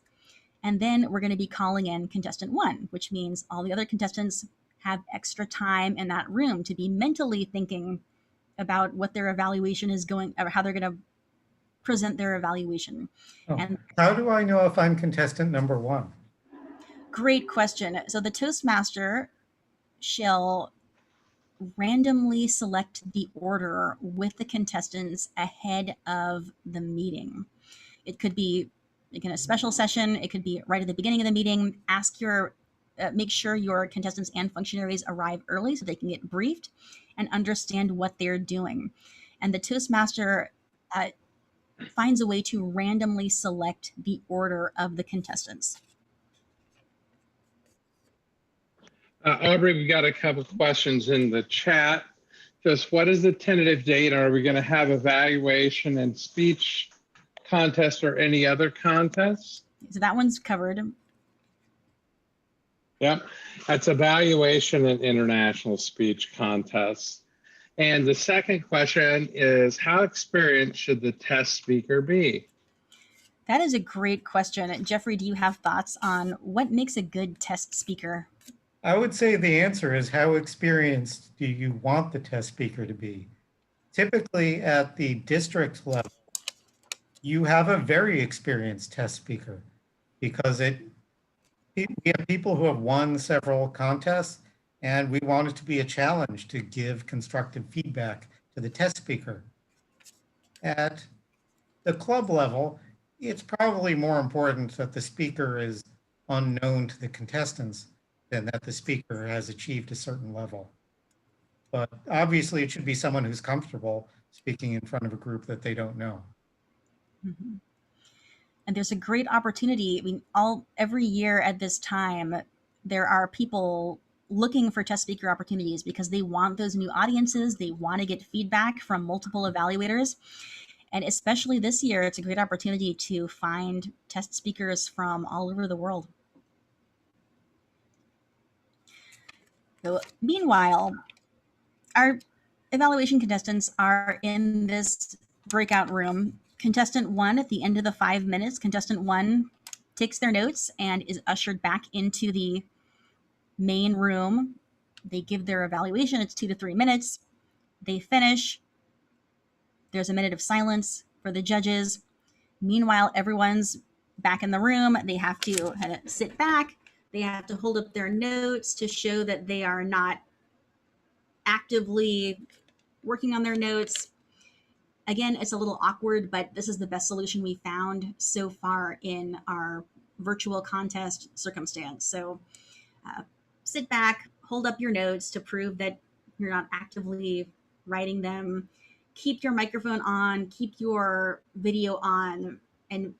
And then we're going to be calling in contestant 1, which means all the other contestants have extra time in that room to be mentally thinking about what their evaluation is going, or how they're going to present their evaluation.
Oh,
and
how do I know if I'm contestant number 1?
Great question. So the Toastmaster shall randomly select the order with the contestants ahead of the meeting. It could be in a special session. It could be right at the beginning of the meeting. Make sure your contestants and functionaries arrive early so they can get briefed and understand what they're doing. And the Toastmaster finds a way to randomly select the order of the contestants.
Aubrey, we got a couple questions in the chat. Just what is the tentative date? Are we going to have evaluation and speech contest or any other contests?
So that one's covered.
Yep, that's evaluation and international speech contests. And the second question is, how experienced should the test speaker be?
That is a great question. Jeffrey, do you have thoughts on what makes a good test speaker?
I would say the answer is, how experienced do you want the test speaker to be? Typically at the district level, you have a very experienced test speaker because we have people who have won several contests, and we want it to be a challenge to give constructive feedback to the test speaker. At the club level, it's probably more important that the speaker is unknown to the contestants than that the speaker has achieved a certain level. But obviously it should be someone who's comfortable speaking in front of a group that they don't know.
Mm-hmm. And there's a great opportunity. I mean, every year at this time, there are people looking for test speaker opportunities because they want those new audiences. They want to get feedback from multiple evaluators. And especially this year, it's a great opportunity to find test speakers from all over the world. So meanwhile, our evaluation contestants are in this breakout room. Contestant 1, at the end of the 5 minutes, contestant 1 takes their notes and is ushered back into the main room. They give their evaluation. It's 2 to 3 minutes. They finish. There's a minute of silence for the judges. Meanwhile, everyone's back in the room. They have to kind of sit back. They have to hold up their notes to show that they are not actively working on their notes. Again, it's a little awkward, but this is the best solution we found so far in our virtual contest circumstance. So sit back, hold up your notes to prove that you're not actively writing them. Keep your microphone on, keep your video on, and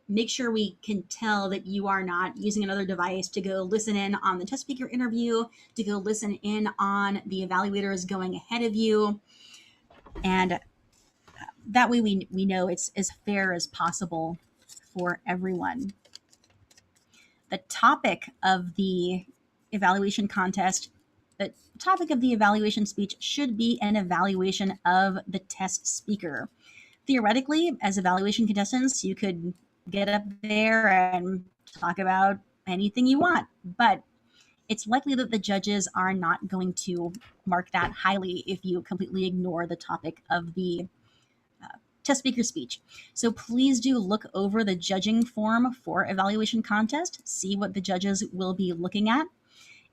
make sure we can tell that you are not using another device to go listen in on the test speaker interview, to go listen in on the evaluators going ahead of you. And that way we know it's as fair as possible for everyone. The topic of the evaluation contest, the topic of the evaluation speech should be an evaluation of the test speaker. Theoretically, as evaluation contestants, you could get up there and talk about anything you want, but it's likely that the judges are not going to mark that highly if you completely ignore the topic of the test speaker speech. So please do look over the judging form for evaluation contest, see what the judges will be looking at,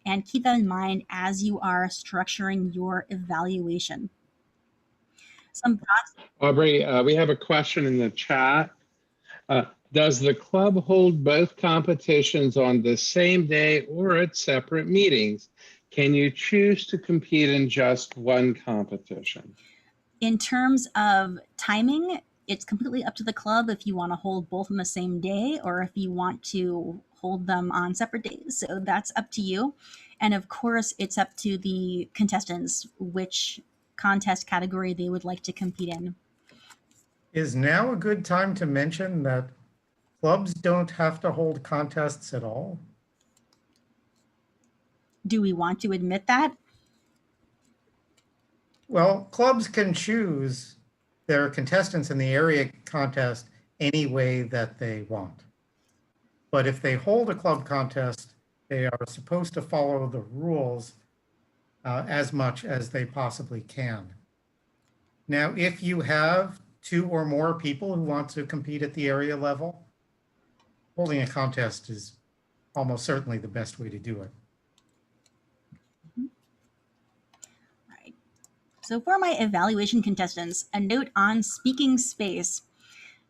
and keep that in mind as you are structuring your evaluation. Some thoughts?
Aubrey, we have a question in the chat. Does the club hold both competitions on the same day or at separate meetings? Can you choose to compete in just one competition?
In terms of timing, it's completely up to the club if you want to hold both on the same day or if you want to hold them on separate days. So that's up to you. And of course, it's up to the contestants which contest category they would like to compete in.
Is now a good time to mention that clubs don't have to hold contests at all?
Do we want to admit that?
Well, clubs can choose their contestants in the area contest any way that they want. But if they hold a club contest, they are supposed to follow the rules as much as they possibly can. Now, if you have 2 or more people who want to compete at the area level, holding a contest is almost certainly the best way to do it.
Right. So for my evaluation contestants, a note on speaking space.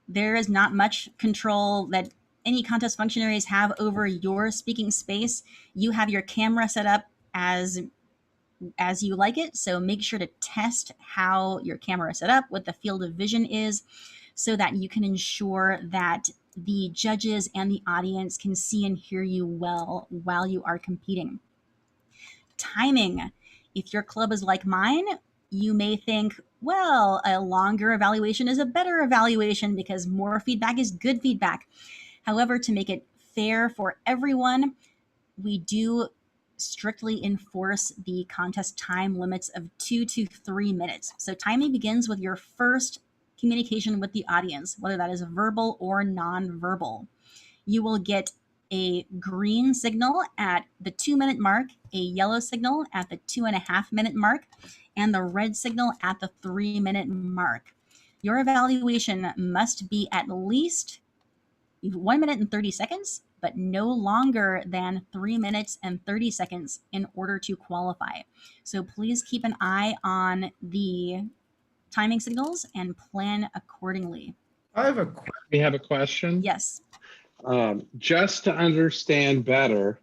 There is not much control that any contest functionaries have over your speaking space. You have your camera set up as you like it. So make sure to test how your camera is set up, what the field of vision is, so that you can ensure that the judges and the audience can see and hear you well while you are competing. timing. If your club is like mine, you may think, well, a longer evaluation is a better evaluation because more feedback is good feedback. However, to make it fair for everyone, we do strictly enforce the contest time limits of 2 to 3 minutes. So timing begins with your first communication with the audience, whether that is verbal or non-verbal. You will get a green signal at the 2-minute mark, a yellow signal at the 2.5-minute mark, and the red signal at the 3-minute mark. Your evaluation must be at least 1 minute and 30 seconds, but no longer than 3 minutes and 30 seconds in order to qualify. So please keep an eye on the timing signals and plan accordingly.
We have a question.
Yes.
Just to understand better,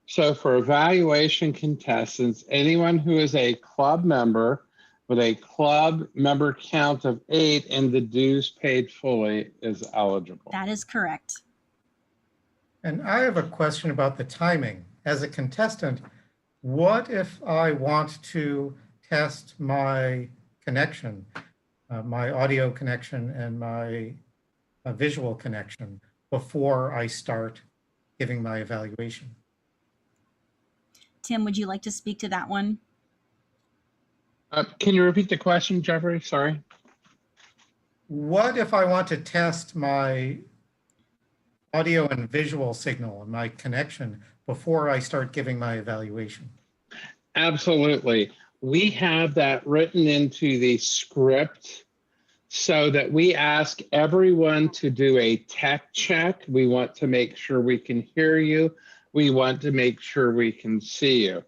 so for evaluation contestants, anyone who is a club member with a club member count of 8 and the dues paid fully is eligible.
That is correct.
And I have a question about the timing. As a contestant, what if I want to test my connection, my audio connection and my visual connection before I start giving my evaluation?
Tim, would you like to speak to that one?
Can you repeat the question, Jeffrey? Sorry.
What if I want to test my audio and visual signal and my connection before I start giving my evaluation?
Absolutely. We have that written into the script so that we ask everyone to do a tech check. We want to make sure we can hear you. We want to make sure we can see you.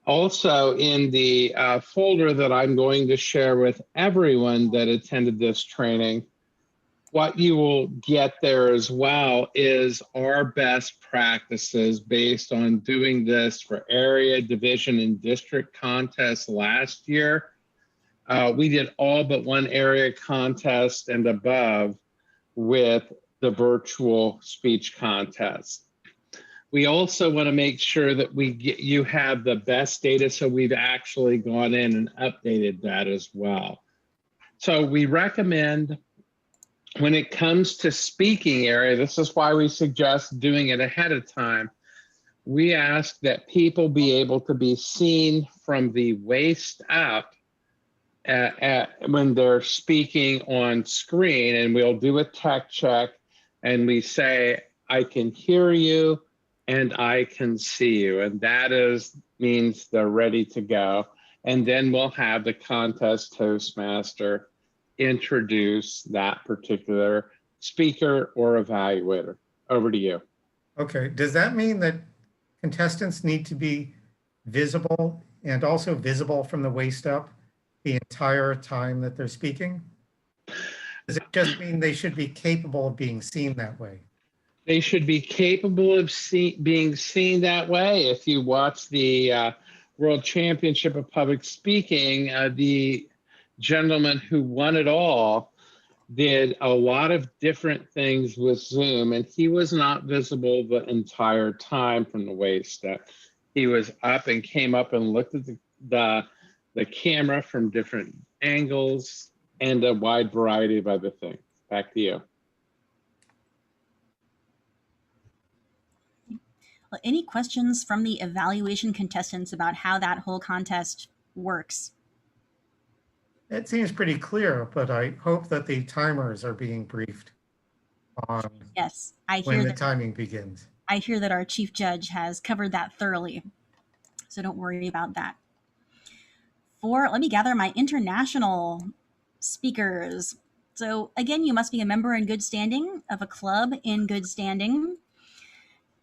Also, in the folder that I'm going to share with everyone that attended this training, what you will get there as well is our best practices based on doing this for area, division, and district contests last year. We did all but one area contest and above with the virtual speech contest. We also want to make sure that you have the best data, so we've actually gone in and updated that as well. So we recommend, when it comes to speaking area, this is why we suggest doing it ahead of time. We ask that people be able to be seen from the waist up when they're speaking on screen, and we'll do a tech check and we say, I can hear you and I can see you. And that means they're ready to go. And then we'll have the contest Toastmaster introduce that particular speaker or evaluator. Over to you.
Okay, does that mean that contestants need to be visible and also visible from the waist up the entire time that they're speaking? Does it just mean they should be capable of being seen that way?
They should be capable of being seen that way. If you watch the World Championship of Public Speaking, the gentleman who won it all did a lot of different things with Zoom, and he was not visible the entire time from the waist up. He was up and came up and looked at the camera from different angles and a wide variety of other things. Back to you.
Well, any questions from the evaluation contestants about how that whole contest works?
It seems pretty clear, but I hope that the timers are being briefed on
Yes, I
when
hear
the
that.
timing begins.
I hear that our chief judge has covered that thoroughly, so don't worry about that. Let me gather my international speakers. So again, you must be a member in good standing of a club in good standing.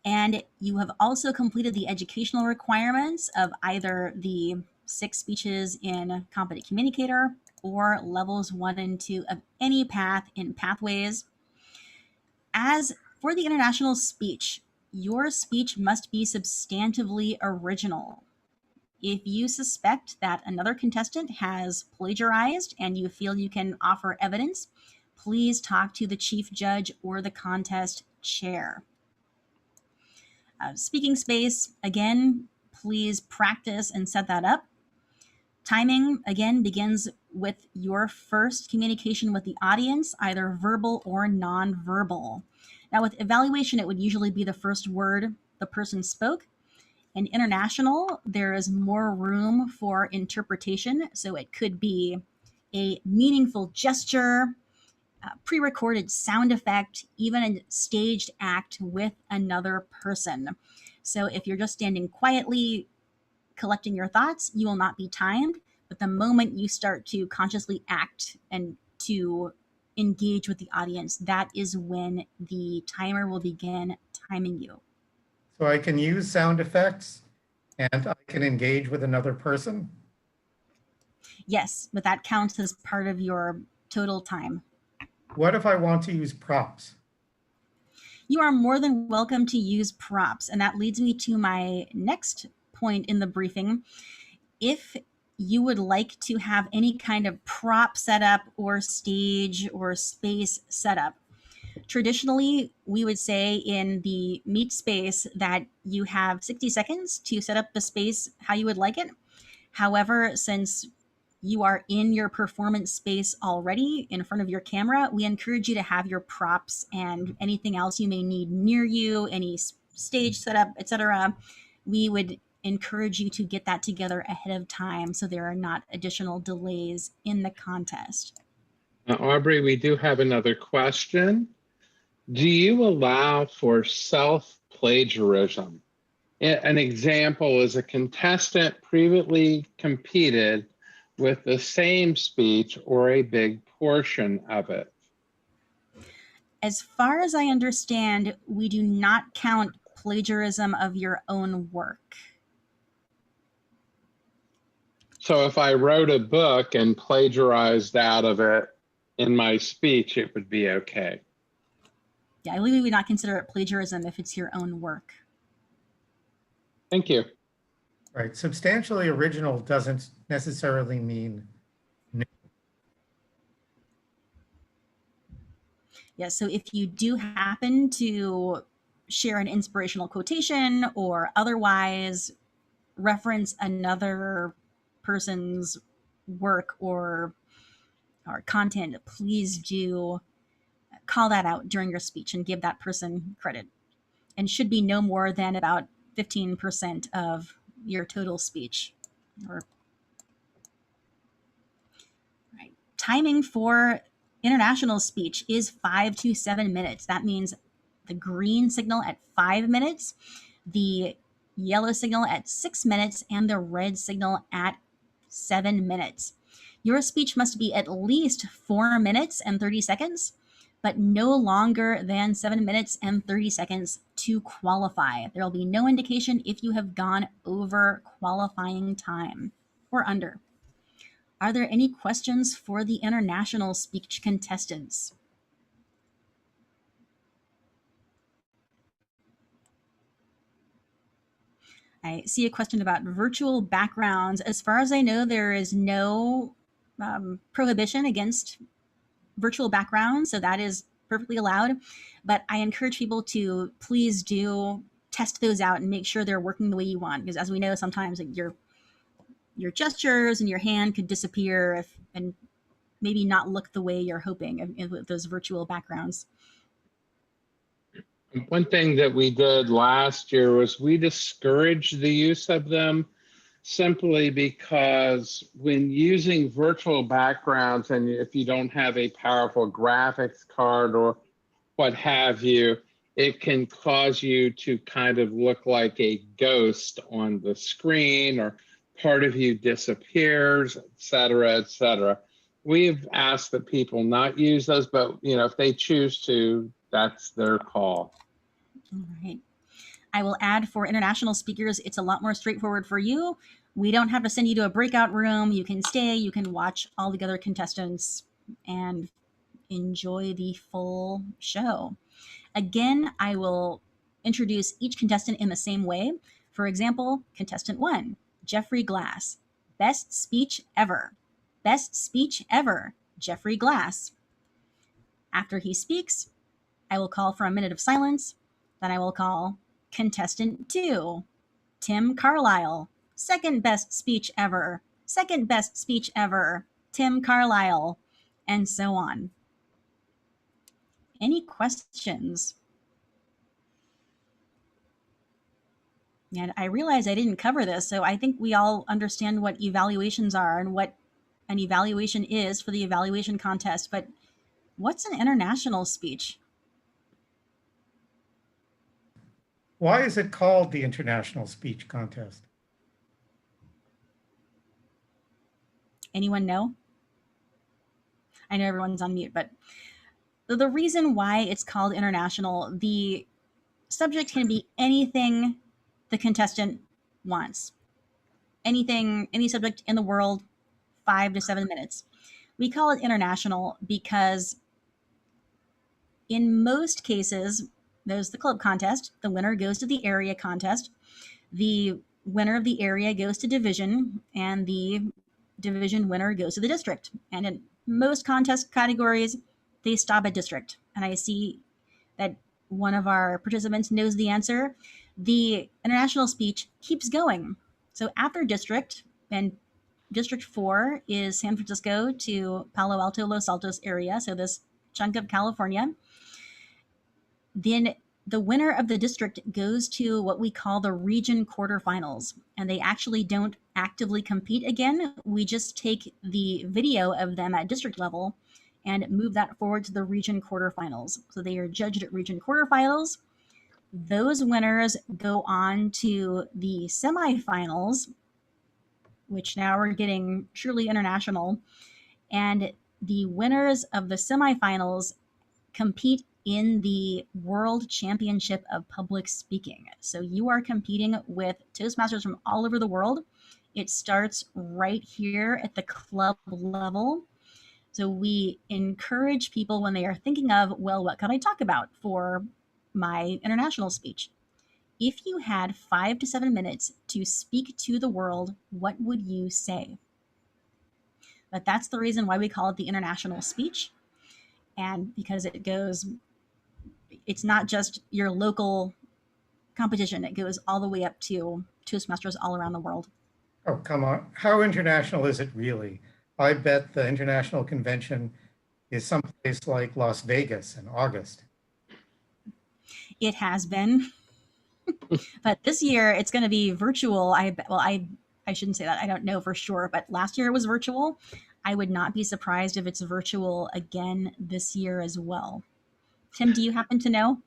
And you have also completed the educational requirements of either the 6 speeches in Competent Communicator or levels 1 and 2 of any path in Pathways. As for the international speech, your speech must be substantively original. If you suspect that another contestant has plagiarized and you feel you can offer evidence, please talk to the chief judge or the contest chair. Speaking space, again, please practice and set that up. Timing, again, begins with your first communication with the audience, either verbal or nonverbal. Now, with evaluation, it would usually be the first word the person spoke. In international, there is more room for interpretation, so it could be a meaningful gesture, pre-recorded sound effect, even a staged act with another person. So if you're just standing quietly collecting your thoughts, you will not be timed. But the moment you start to consciously act and to engage with the audience, that is when the timer will begin timing you.
So I can use sound effects and I can engage with another person?
Yes, but that counts as part of your total time.
What if I want to use props?
You are more than welcome to use props. And that leads me to my next point in the briefing. If you would like to have any kind of prop setup or stage or space setup, traditionally, we would say in the meet space that you have 60 seconds to set up the space how you would like it. However, since you are in your performance space already in front of your camera, we encourage you to have your props and anything else you may need near you, any stage setup, etc. We would encourage you to get that together ahead of time so there are not additional delays in the contest.
Now, Aubrey, we do have another question. Do you allow for self-plagiarism? An example is a contestant previously competed with the same speech or a big portion of it.
As far as I understand, we do not count plagiarism of your own work.
So if I wrote a book and plagiarized out of it in my speech, it would be okay.
Yeah, I believe we would not consider it plagiarism if it's your own work.
Thank you.
Right. Substantially original doesn't necessarily mean new.
Yeah, so if you do happen to share an inspirational quotation or otherwise reference another person's work or content, please do call that out during your speech and give that person credit. And should be no more than about 15% of your total speech. Right. Timing for international speech is 5 to 7 minutes. That means the green signal at 5 minutes, the yellow signal at 6 minutes, and the red signal at 7 minutes. Your speech must be at least 4 minutes and 30 seconds, but no longer than 7 minutes and 30 seconds to qualify. There will be no indication if you have gone over qualifying time or under. Are there any questions for the international speech contestants? I see a question about virtual backgrounds. As far as I know, there is no prohibition against virtual backgrounds, so that is perfectly allowed. But I encourage people to please do test those out and make sure they're working the way you want, because as we know, sometimes like, your gestures and your hand could disappear and maybe not look the way you're hoping with those virtual backgrounds.
One thing that we did last year was we discouraged the use of them simply because when using virtual backgrounds, and if you don't have a powerful graphics card or what have you, it can cause you to kind of look like a ghost on the screen, or part of you disappears, et cetera, et cetera. We've asked that people not use those, but if they choose to, that's their call.
All right. I will add for international speakers, it's a lot more straightforward for you. We don't have to send you to a breakout room. You can stay, you can watch all the other contestants and enjoy the full show. Again, I will introduce each contestant in the same way. For example, contestant 1, Jeffrey Glass. Best speech ever. Best speech ever, Jeffrey Glass. After he speaks, I will call for a minute of silence. Then I will call contestant 2. Tim Carlisle. Second best speech ever. Second best speech ever. Tim Carlisle. And so on. Any questions? And I realize I didn't cover this, so I think we all understand what evaluations are and what an evaluation is for the evaluation contest, but what's an international speech?
Why is it called the International Speech Contest?
Anyone know? I know everyone's on mute, but the reason why it's called international, the subject can be anything the contestant wants. Anything, any subject in the world, 5 to 7 minutes. We call it international because in most cases, there's the club contest. The winner goes to the area contest. The winner of the area goes to division, and the division winner goes to the district. And in most contest categories, they stop at district. And I see that one of our participants knows the answer. The international speech keeps going. So after district, and District 4 is San Francisco to Palo Alto, Los Altos area, so this chunk of California. Then the winner of the district goes to what we call the region quarterfinals, and they actually don't actively compete again. We just take the video of them at district level and move that forward to the region quarterfinals. So they are judged at region quarterfinals. Those winners go on to the semifinals, which now we're getting truly international. And the winners of the semifinals compete in the World Championship of Public Speaking. So you are competing with Toastmasters from all over the world. It starts right here at the club level. So we encourage people when they are thinking of, well, what can I talk about for my international speech? If you had 5 to 7 minutes to speak to the world, what would you say? But that's the reason why we call it the international speech. And because it goes, it's not just your local competition, it goes all the way up to Toastmasters all around the world.
Oh, come on. How international is it really? I bet the international convention is someplace like Las Vegas in August.
It has been. But this year it's going to be virtual. I shouldn't say that. I don't know for sure, but last year it was virtual. I would not be surprised if it's virtual again this year as well. Tim, do you happen to know?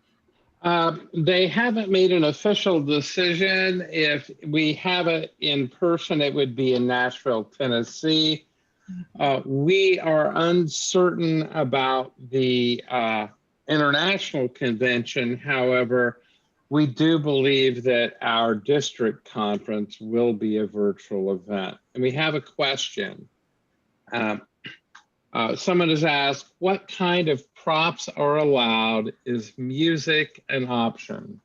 They haven't made an official decision. If we have it in person, it would be in Nashville, Tennessee. We are uncertain about the international convention. However, we do believe that our district conference will be a virtual event. And we have a question. Someone has asked, what kind of props are allowed? Is music an option?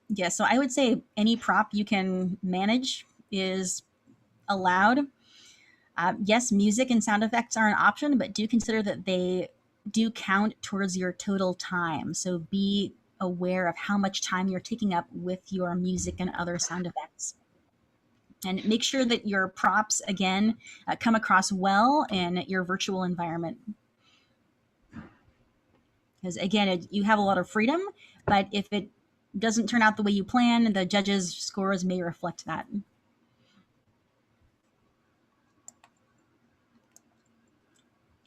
Yeah, so I would say any prop you can manage is allowed. Yes, music and sound effects are an option, but do consider that they do count towards your total time. So be aware of how much time you're taking up with your music and other sound effects. And make sure that your props, again, come across well in your virtual environment. Because again, you have a lot of freedom, but if it doesn't turn out the way you plan, the judges' scores may reflect that.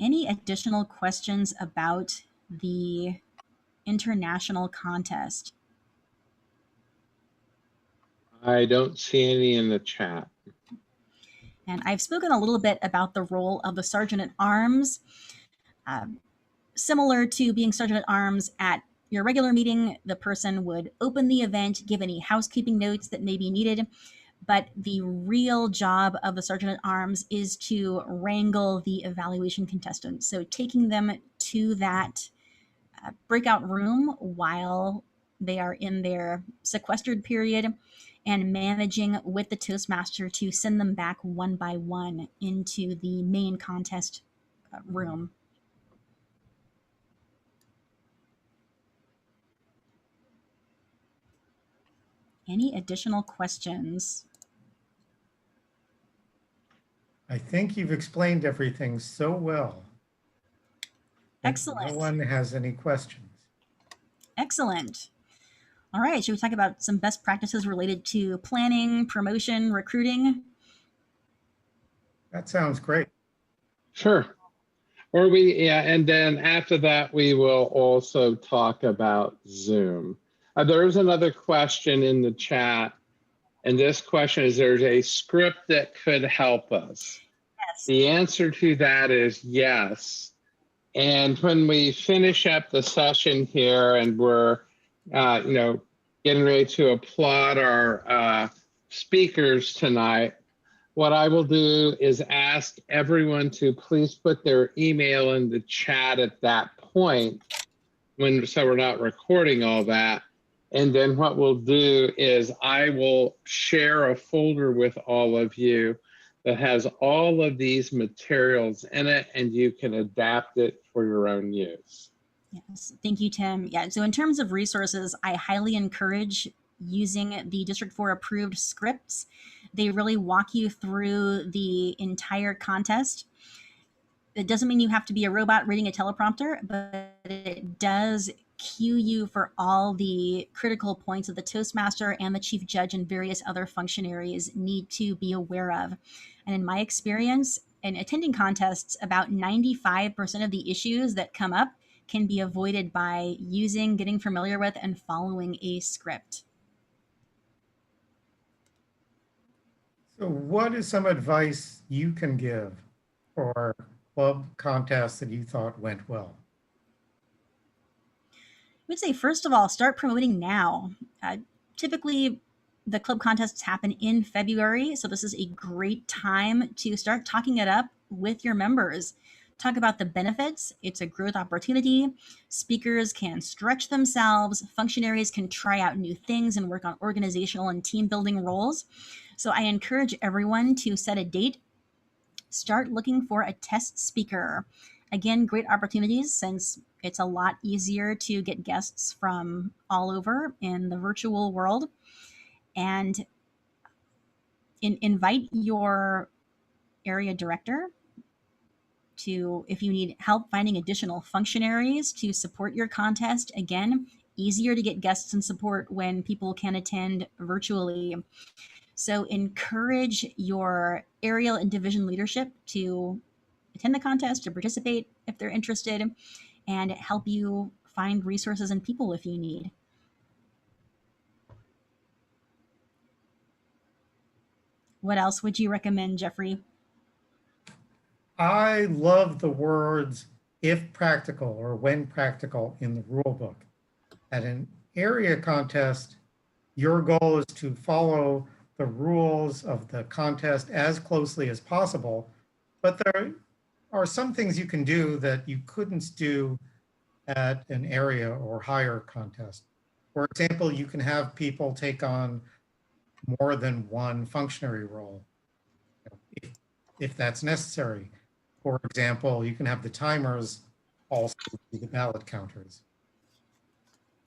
Any additional questions about the international contest?
I don't see any in the chat.
And I've spoken a little bit about the role of the Sergeant at Arms. Similar to being Sergeant at Arms at your regular meeting, the person would open the event, give any housekeeping notes that may be needed. But the real job of the Sergeant at Arms is to wrangle the evaluation contestants. So taking them to that breakout room while they are in their sequestered period and managing with the Toastmaster to send them back one by one into the main contest room. Any additional questions?
I think you've explained everything so well that
Excellent.
no one has any questions.
Excellent. All right, should we talk about some best practices related to planning, promotion, recruiting?
That sounds great.
Sure. Yeah, and then after that, we will also talk about Zoom. There's another question in the chat, and this question is, there's a script that could help us.
Yes.
The answer to that is yes. And when we finish up the session here and we're, getting ready to applaud our speakers tonight, what I will do is ask everyone to please put their email in the chat at that point, so we're not recording all that. And then what we'll do is I will share a folder with all of you that has all of these materials in it, and you can adapt it for your own use.
Yes, thank you, Tim. Yeah, so in terms of resources, I highly encourage using the District 4 approved scripts. They really walk you through the entire contest. It doesn't mean you have to be a robot reading a teleprompter, but it does cue you for all the critical points that the Toastmaster and the Chief Judge and various other functionaries need to be aware of. And in my experience, in attending contests, about 95% of the issues that come up can be avoided by getting familiar with, and following a script.
So what is some advice you can give for club contests that you thought went well?
I would say, first of all, start promoting now. Typically, the club contests happen in February, so this is a great time to start talking it up with your members. Talk about the benefits. It's a growth opportunity. Speakers can stretch themselves. Functionaries can try out new things and work on organizational and team building roles. So I encourage everyone to set a date. Start looking for a test speaker. Again, great opportunities, since it's a lot easier to get guests from all over in the virtual world. And invite your area director to, if you need help finding additional functionaries to support your contest. Again, easier to get guests and support when people can attend virtually. So encourage your aerial and division leadership to attend the contest, to participate if they're interested, and help you find resources and people if you need. What else would you recommend, Jeffrey?
I love the words "if practical" or "when practical" in the rule book. At an area contest, your goal is to follow the rules of the contest as closely as possible, but there are some things you can do that you couldn't do at an area or higher contest. For example, you can have people take on more than one functionary role if that's necessary. For example, you can have the timers also be the ballot counters.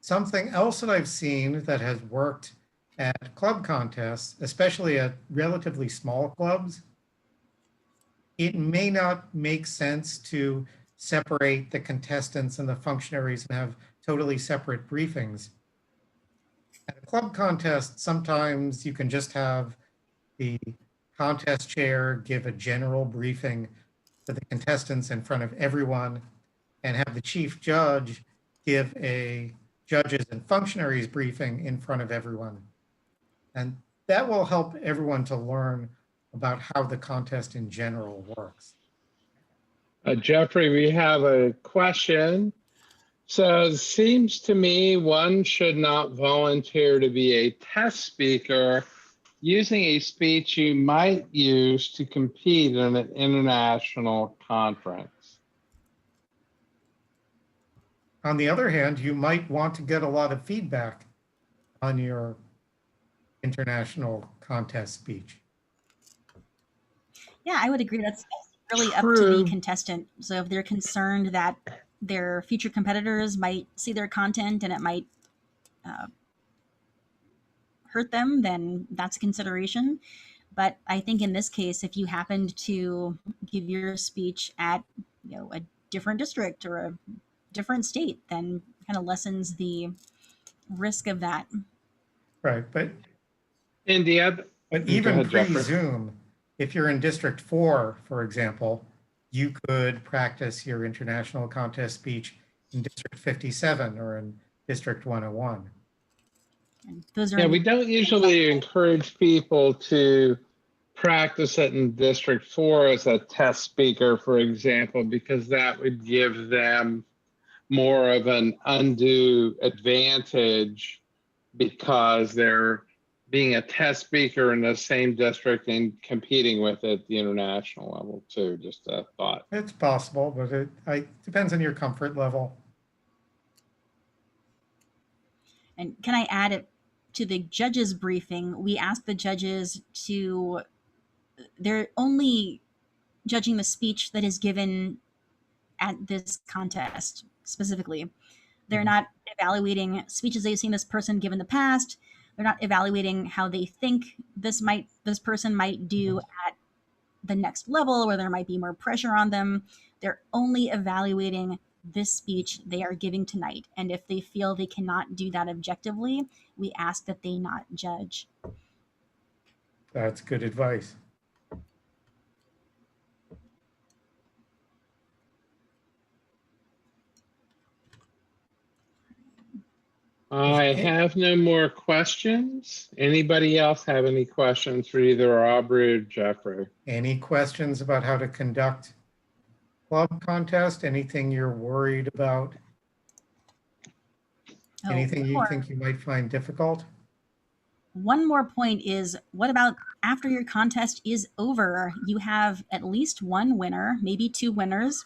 Something else that I've seen that has worked at club contests, especially at relatively small clubs, it may not make sense to separate the contestants and the functionaries and have totally separate briefings. At a club contest, sometimes you can just have the contest chair give a general briefing to the contestants in front of everyone, and have the chief judge give a judges and functionaries briefing in front of everyone. And that will help everyone to learn about how the contest in general works.
Jeffrey, we have a question. So it seems to me one should not volunteer to be a test speaker using a speech you might use to compete in an international conference.
On the other hand, you might want to get a lot of feedback on your international contest speech.
Yeah, I would agree. That's really up to the contestant. So if they're concerned that their future competitors might see their content and it might hurt them, then that's a consideration. But I think in this case, if you happened to give your speech at, a different district or a different state, then kind of lessens the risk of that.
Right, but
And the other,
But
Go
even
ahead, Jeffrey.
pre-Zoom, if you're in District 4, for example, you could practice your international contest speech in District 57 or in District 101.
And those are
Yeah, we don't usually encourage people to practice it in District 4 as a test speaker, for example, because that would give them more of an undue advantage because they're being a test speaker in the same district and competing with it at the international level too. Just a thought.
It's possible, but it depends on your comfort level.
And can I add it to the judges briefing? We asked the judges they're only judging the speech that is given at this contest specifically. They're not evaluating speeches they've seen this person give in the past. They're not evaluating how they think this person might do at the next level where there might be more pressure on them. They're only evaluating this speech they are giving tonight. And if they feel they cannot do that objectively, we ask that they not judge.
That's good advice.
I have no more questions. Anybody else have any questions for either Aubrey or Jeffrey?
Any questions about how to conduct club contest? Anything you're worried about? Anything you think you might find difficult?
One more point is, what about after your contest is over? You have at least one winner, maybe two winners,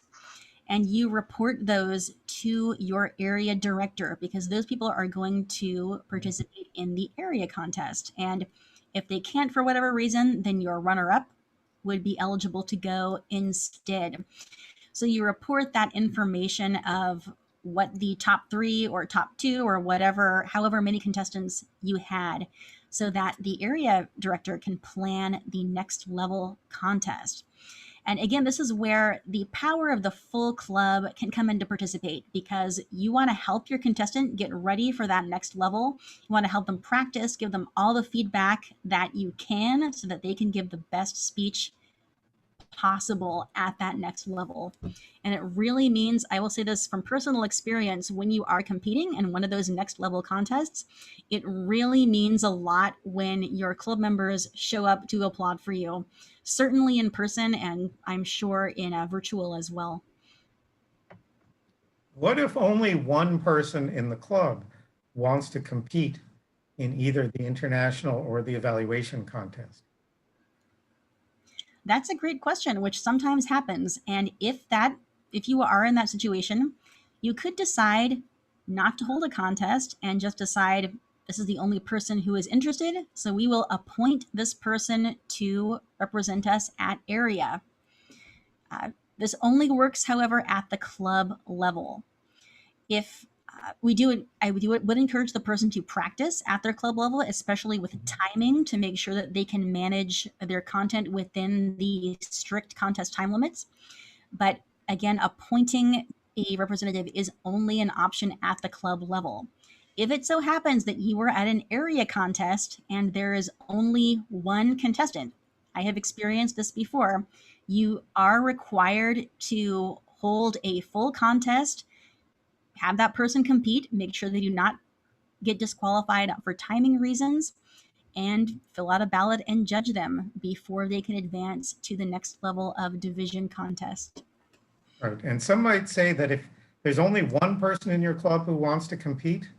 and you report those to your area director because those people are going to participate in the area contest. And if they can't for whatever reason, then your runner-up would be eligible to go instead. So you report that information of what the top 3 or top 2 or whatever, however many contestants you had, so that the area director can plan the next level contest. And again, this is where the power of the full club can come in to participate because you want to help your contestant get ready for that next level. You want to help them practice, give them all the feedback that you can so that they can give the best speech possible at that next level. And it really means, I will say this from personal experience, when you are competing in one of those next level contests, it really means a lot when your club members show up to applaud for you, certainly in person, and I'm sure in a virtual as well.
What if only one person in the club wants to compete in either the international or the evaluation contest?
That's a great question, which sometimes happens. And if you are in that situation, you could decide not to hold a contest and just decide this is the only person who is interested. So we will appoint this person to represent us at area. This only works, however, at the club level. If we do it, would encourage the person to practice at their club level, especially with timing, to make sure that they can manage their content within the strict contest time limits. But again, appointing a representative is only an option at the club level. If it so happens that you were at an area contest and there is only one contestant, I have experienced this before, you are required to hold a full contest, have that person compete, make sure they do not get disqualified for timing reasons, and fill out a ballot and judge them before they can advance to the next level of division contest.
Right. And some might say that if there's only one person in your club who wants to compete,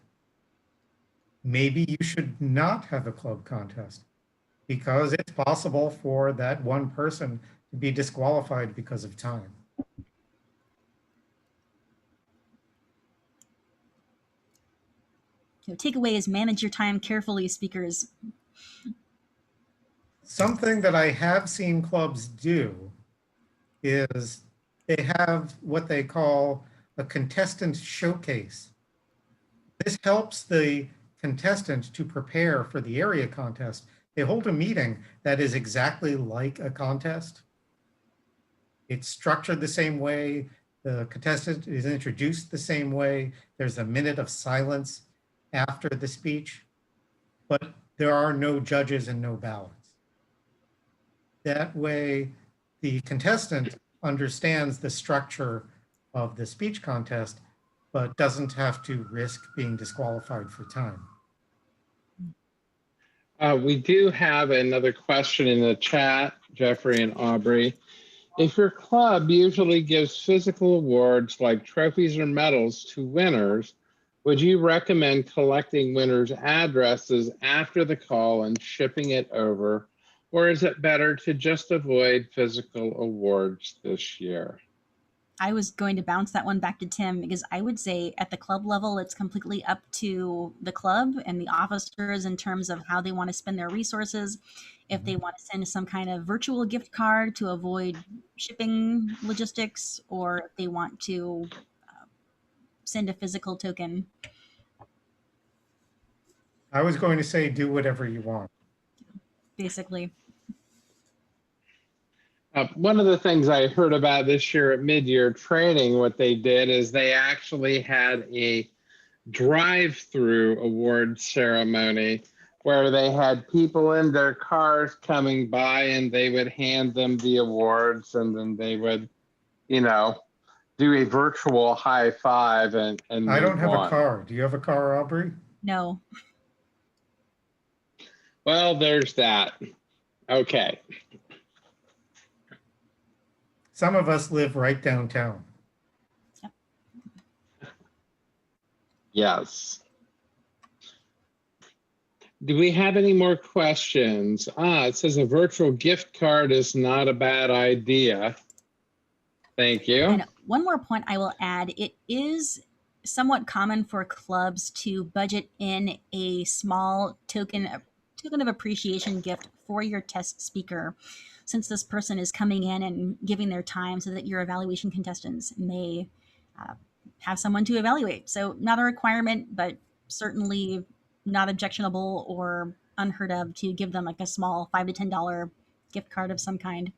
maybe you should not have a club contest because it's possible for that one person to be disqualified because of time.
Takeaway is manage your time carefully, speakers.
Something that I have seen clubs do is they have what they call a contestant showcase. This helps the contestant to prepare for the area contest, they hold a meeting that is exactly like a contest. It's structured the same way. The contestant is introduced the same way. There's a minute of silence after the speech, but there are no judges and no ballots. That way, the contestant understands the structure of the speech contest, but doesn't have to risk being disqualified for time.
We do have another question in the chat, Jeffrey and Aubrey. If your club usually gives physical awards like trophies or medals to winners, would you recommend collecting winners' addresses after the call and shipping it over? Or is it better to just avoid physical awards this year?
I was going to bounce that one back to Tim because I would say at the club level, it's completely up to the club and the officers in terms of how they want to spend their resources. If they want to send some kind of virtual gift card to avoid shipping logistics, or if they want to send a physical token.
I was going to say, do whatever you want.
Basically.
One of the things I heard about this year at mid-year training, what they did is they actually had a drive-through award ceremony where they had people in their cars coming by and they would hand them the awards, and then they would, you know, do a virtual high five and
I don't have a car. Do you have a car, Aubrey?
No.
Well, there's that. Okay.
Some of us live right downtown.
Yep.
Yes. Do we have any more questions? It says a virtual gift card is not a bad idea. Thank you.
And one more point I will add, it is somewhat common for clubs to budget in a small token of appreciation gift for your test speaker, since this person is coming in and giving their time so that your evaluation contestants may have someone to evaluate. So not a requirement, but certainly not objectionable or unheard of to give them like a small $5 to $10 gift card of some kind.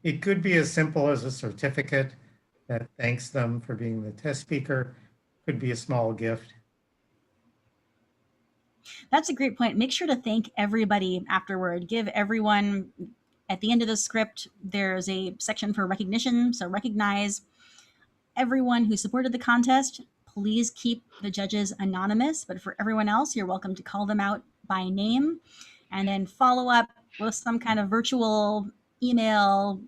It could be as simple as a certificate that thanks them for being the test speaker. Could be a small gift.
That's a great point. Make sure to thank everybody afterward. Give everyone, at the end of the script, there's a section for recognition. So recognize everyone who supported the contest. Please keep the judges anonymous, but for everyone else, you're welcome to call them out by name, and then follow up with some kind of virtual email,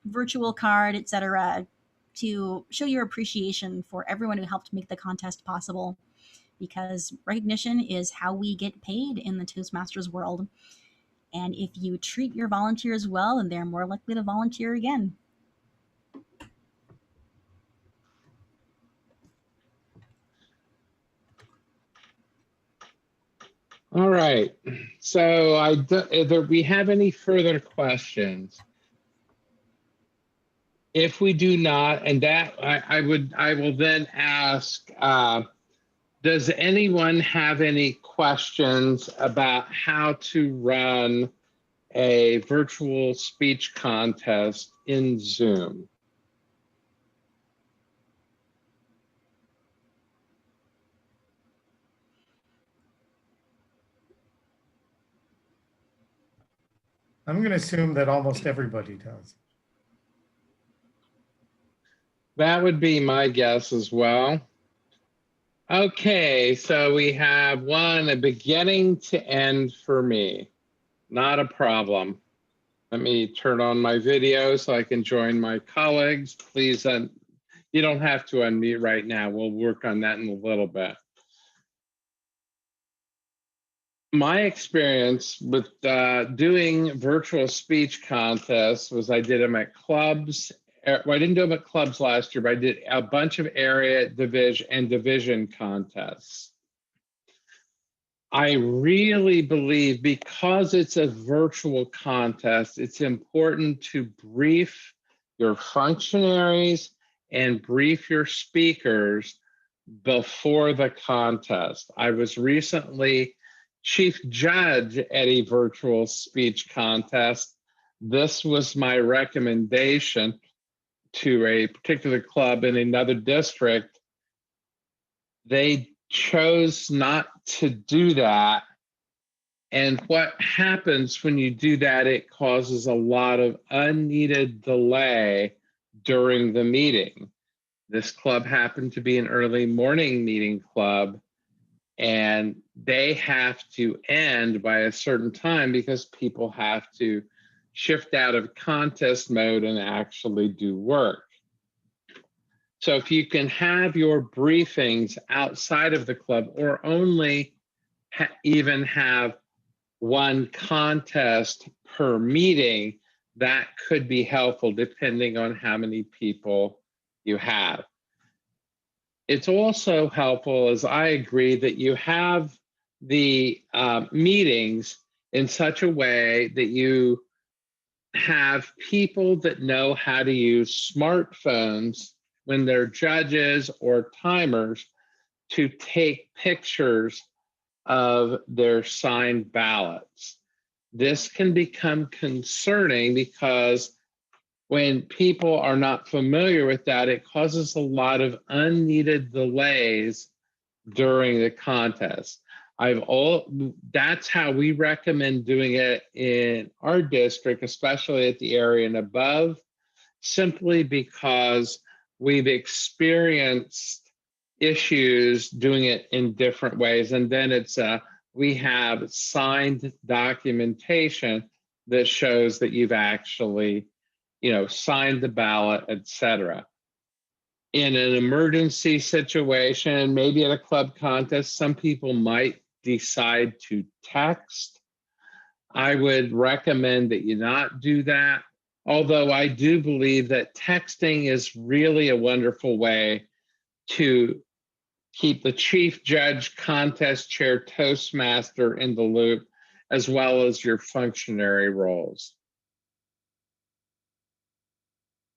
virtual card, etc., to show your appreciation for everyone who helped make the contest possible, because recognition is how we get paid in the Toastmasters world. And if you treat your volunteers well, then they're more likely to volunteer again.
All right. So do we have any further questions? If we do not, and that I will then ask, does anyone have any questions about how to run a virtual speech contest in Zoom?
I'm going to assume that almost everybody does.
That would be my guess as well. Okay, so we have a beginning to end for me. Not a problem. Let me turn on my video so I can join my colleagues. Please, you don't have to unmute right now. We'll work on that in a little bit. My experience with doing virtual speech contests was I did them at clubs. Well, I didn't do them at clubs last year, but I did a bunch of area division contests. I really believe, because it's a virtual contest, it's important to brief your functionaries and brief your speakers before the contest. I was recently chief judge at a virtual speech contest. This was my recommendation to a particular club in another district. They chose not to do that. And what happens when you do that, it causes a lot of unneeded delay during the meeting. This club happened to be an early morning meeting club, and they have to end by a certain time because people have to shift out of contest mode and actually do work. So if you can have your briefings outside of the club, or only even have one contest per meeting, that could be helpful depending on how many people you have. It's also helpful, as I agree, that you have the meetings in such a way that you have people that know how to use smartphones when they're judges or timers to take pictures of their signed ballots. This can become concerning because when people are not familiar with that, it causes a lot of unneeded delays during the contest. That's how we recommend doing it in our district, especially at the area and above, simply because we've experienced issues doing it in different ways. And then we have signed documentation that shows that you've actually signed the ballot, etc. In an emergency situation, maybe at a club contest, some people might decide to text. I would recommend that you not do that, although I do believe that texting is really a wonderful way to keep the chief judge, contest chair, Toastmaster in the loop, as well as your functionary roles.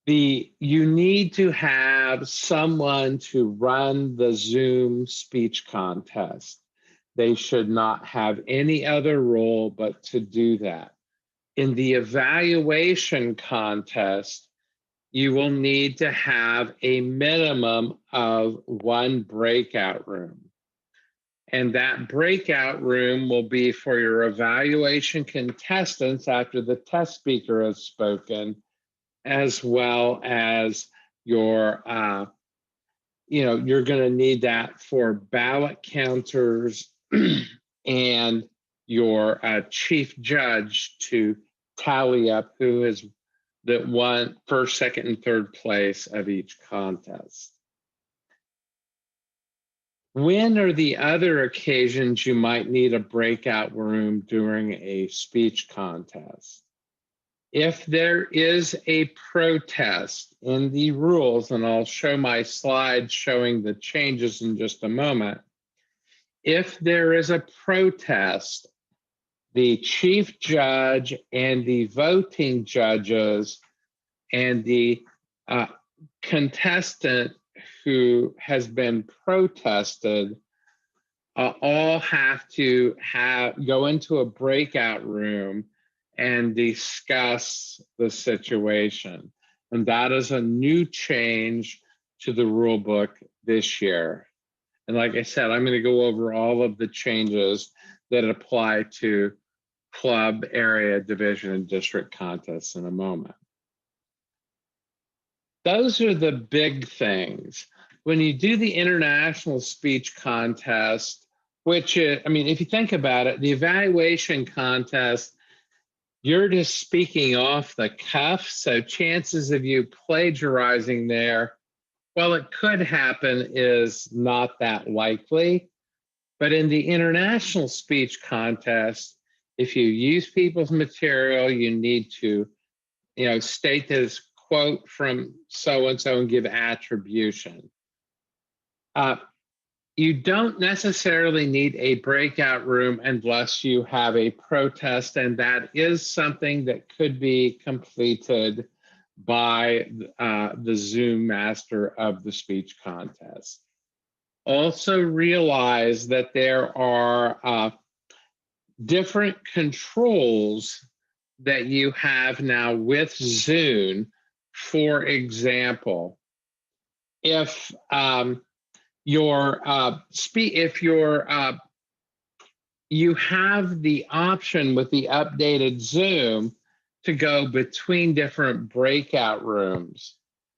You need to have someone to run the Zoom speech contest. They should not have any other role but to do that. In the evaluation contest, you will need to have a minimum of one breakout room. And that breakout room will be for your evaluation contestants after the test speaker has spoken, as well as your, you're going to need that for ballot counters and your chief judge to tally up who has that won first, second, and third place of each contest. When are the other occasions you might need a breakout room during a speech contest? If there is a protest in the rules, and I'll show my slide showing the changes in just a moment. If there is a protest, the chief judge and the voting judges and the contestant who has been protested all have to go into a breakout room and discuss the situation. And that is a new change to the rule book this year. And like I said, I'm going to go over all of the changes that apply to club, area, division, and district contests in a moment. Those are the big things. When you do the international speech contest, which is, if you think about it, the evaluation contest, you're just speaking off the cuff. So chances of you plagiarizing there, well, it could happen, is not that likely. But in the international speech contest, if you use people's material, you need to, state this quote from so-and-so and give attribution. You don't necessarily need a breakout room unless you have a protest, and that is something that could be completed by the Zoom master of the speech contest. Also realize that there are different controls that you have now with Zoom. For example, if you have the option with the updated Zoom to go between different breakout rooms.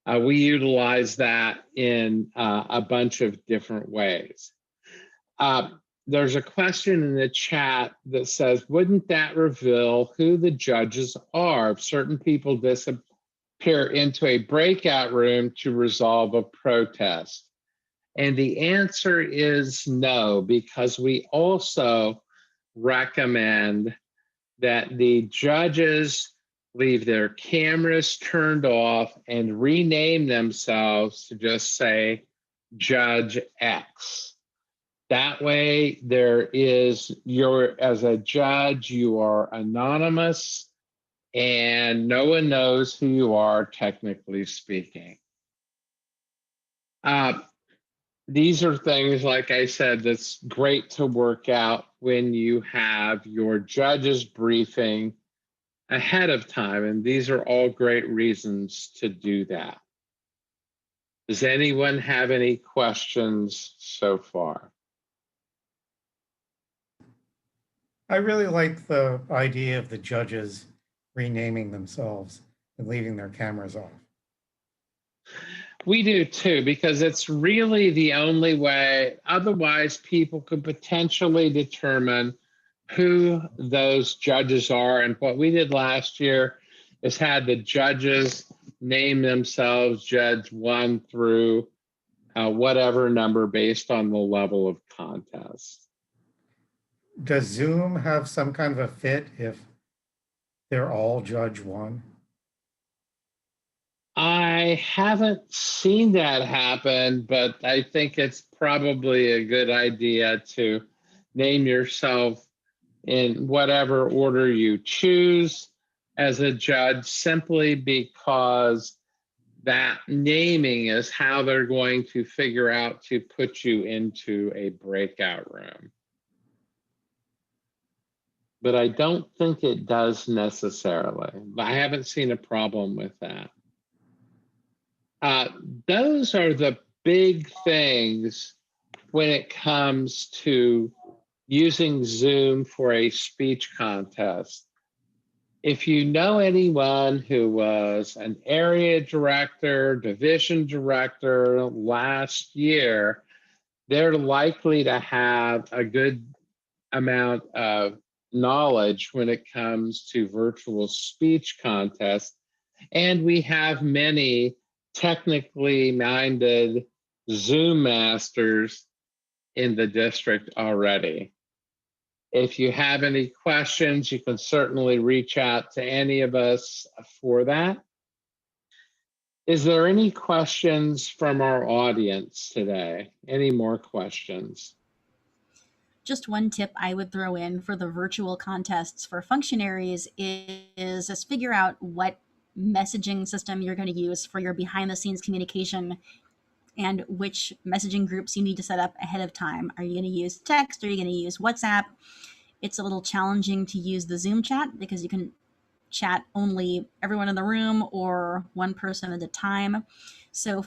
We utilize that in a bunch of different ways. There's a question in the chat that says, wouldn't that reveal who the judges are if certain people disappear into a breakout room to resolve a protest? And the answer is no, because we also recommend that the judges leave their cameras turned off and rename themselves to just say Judge X. That way as a judge, you are anonymous and no one knows who you are, technically speaking. These are things, like I said, that's great to work out when you have your judges briefing ahead of time. And these are all great reasons to do that. Does anyone have any questions so far?
I really like the idea of the judges renaming themselves and leaving their cameras off.
We do too, because it's really the only way. Otherwise, people could potentially determine who those judges are. And what we did last year is had the judges name themselves Judge 1 through whatever number based on the level of contest.
Does Zoom have some kind of a fit if they're all Judge 1?
I haven't seen that happen, but I think it's probably a good idea to name yourself in whatever order you choose as a judge, simply because that naming is how they're going to figure out to put you into a breakout room. But I don't think it does necessarily. I haven't seen a problem with that. Those are the big things when it comes to using Zoom for a speech contest. If you know anyone who was an area director, division director last year, they're likely to have a good amount of knowledge when it comes to virtual speech contests. And we have many technically minded Zoom masters in the district already. If you have any questions, you can certainly reach out to any of us for that. Is there any questions from our audience today? Any more questions?
Just one tip I would throw in for the virtual contests for functionaries is just figure out what messaging system you're going to use for your behind the scenes communication and which messaging groups you need to set up ahead of time. Are you going to use text? Are you going to use WhatsApp? It's a little challenging to use the Zoom chat because you can chat only everyone in the room or one person at a time. So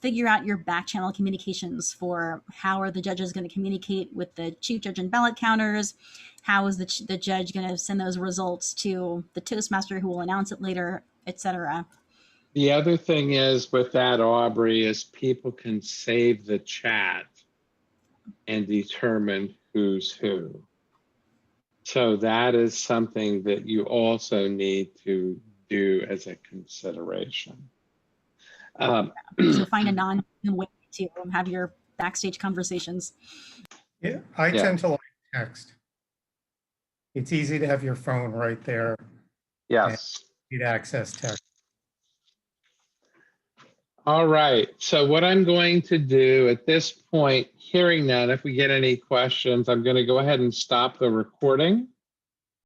figure out your back channel communications for how are the judges going to communicate with the chief judge and ballot counters? How is the judge going to send those results to the Toastmaster who will announce it later, etc.
The other thing is with that, Aubrey, is people can save the chat and determine who's who. So that is something that you also need to do as a consideration.
So find a non-way to have your backstage conversations.
Yeah, I tend to like text. It's easy to have your phone right there.
Yes.
You'd access text.
All right. So what I'm going to do at this point, hearing none, if we get any questions, I'm going to go ahead and stop the recording.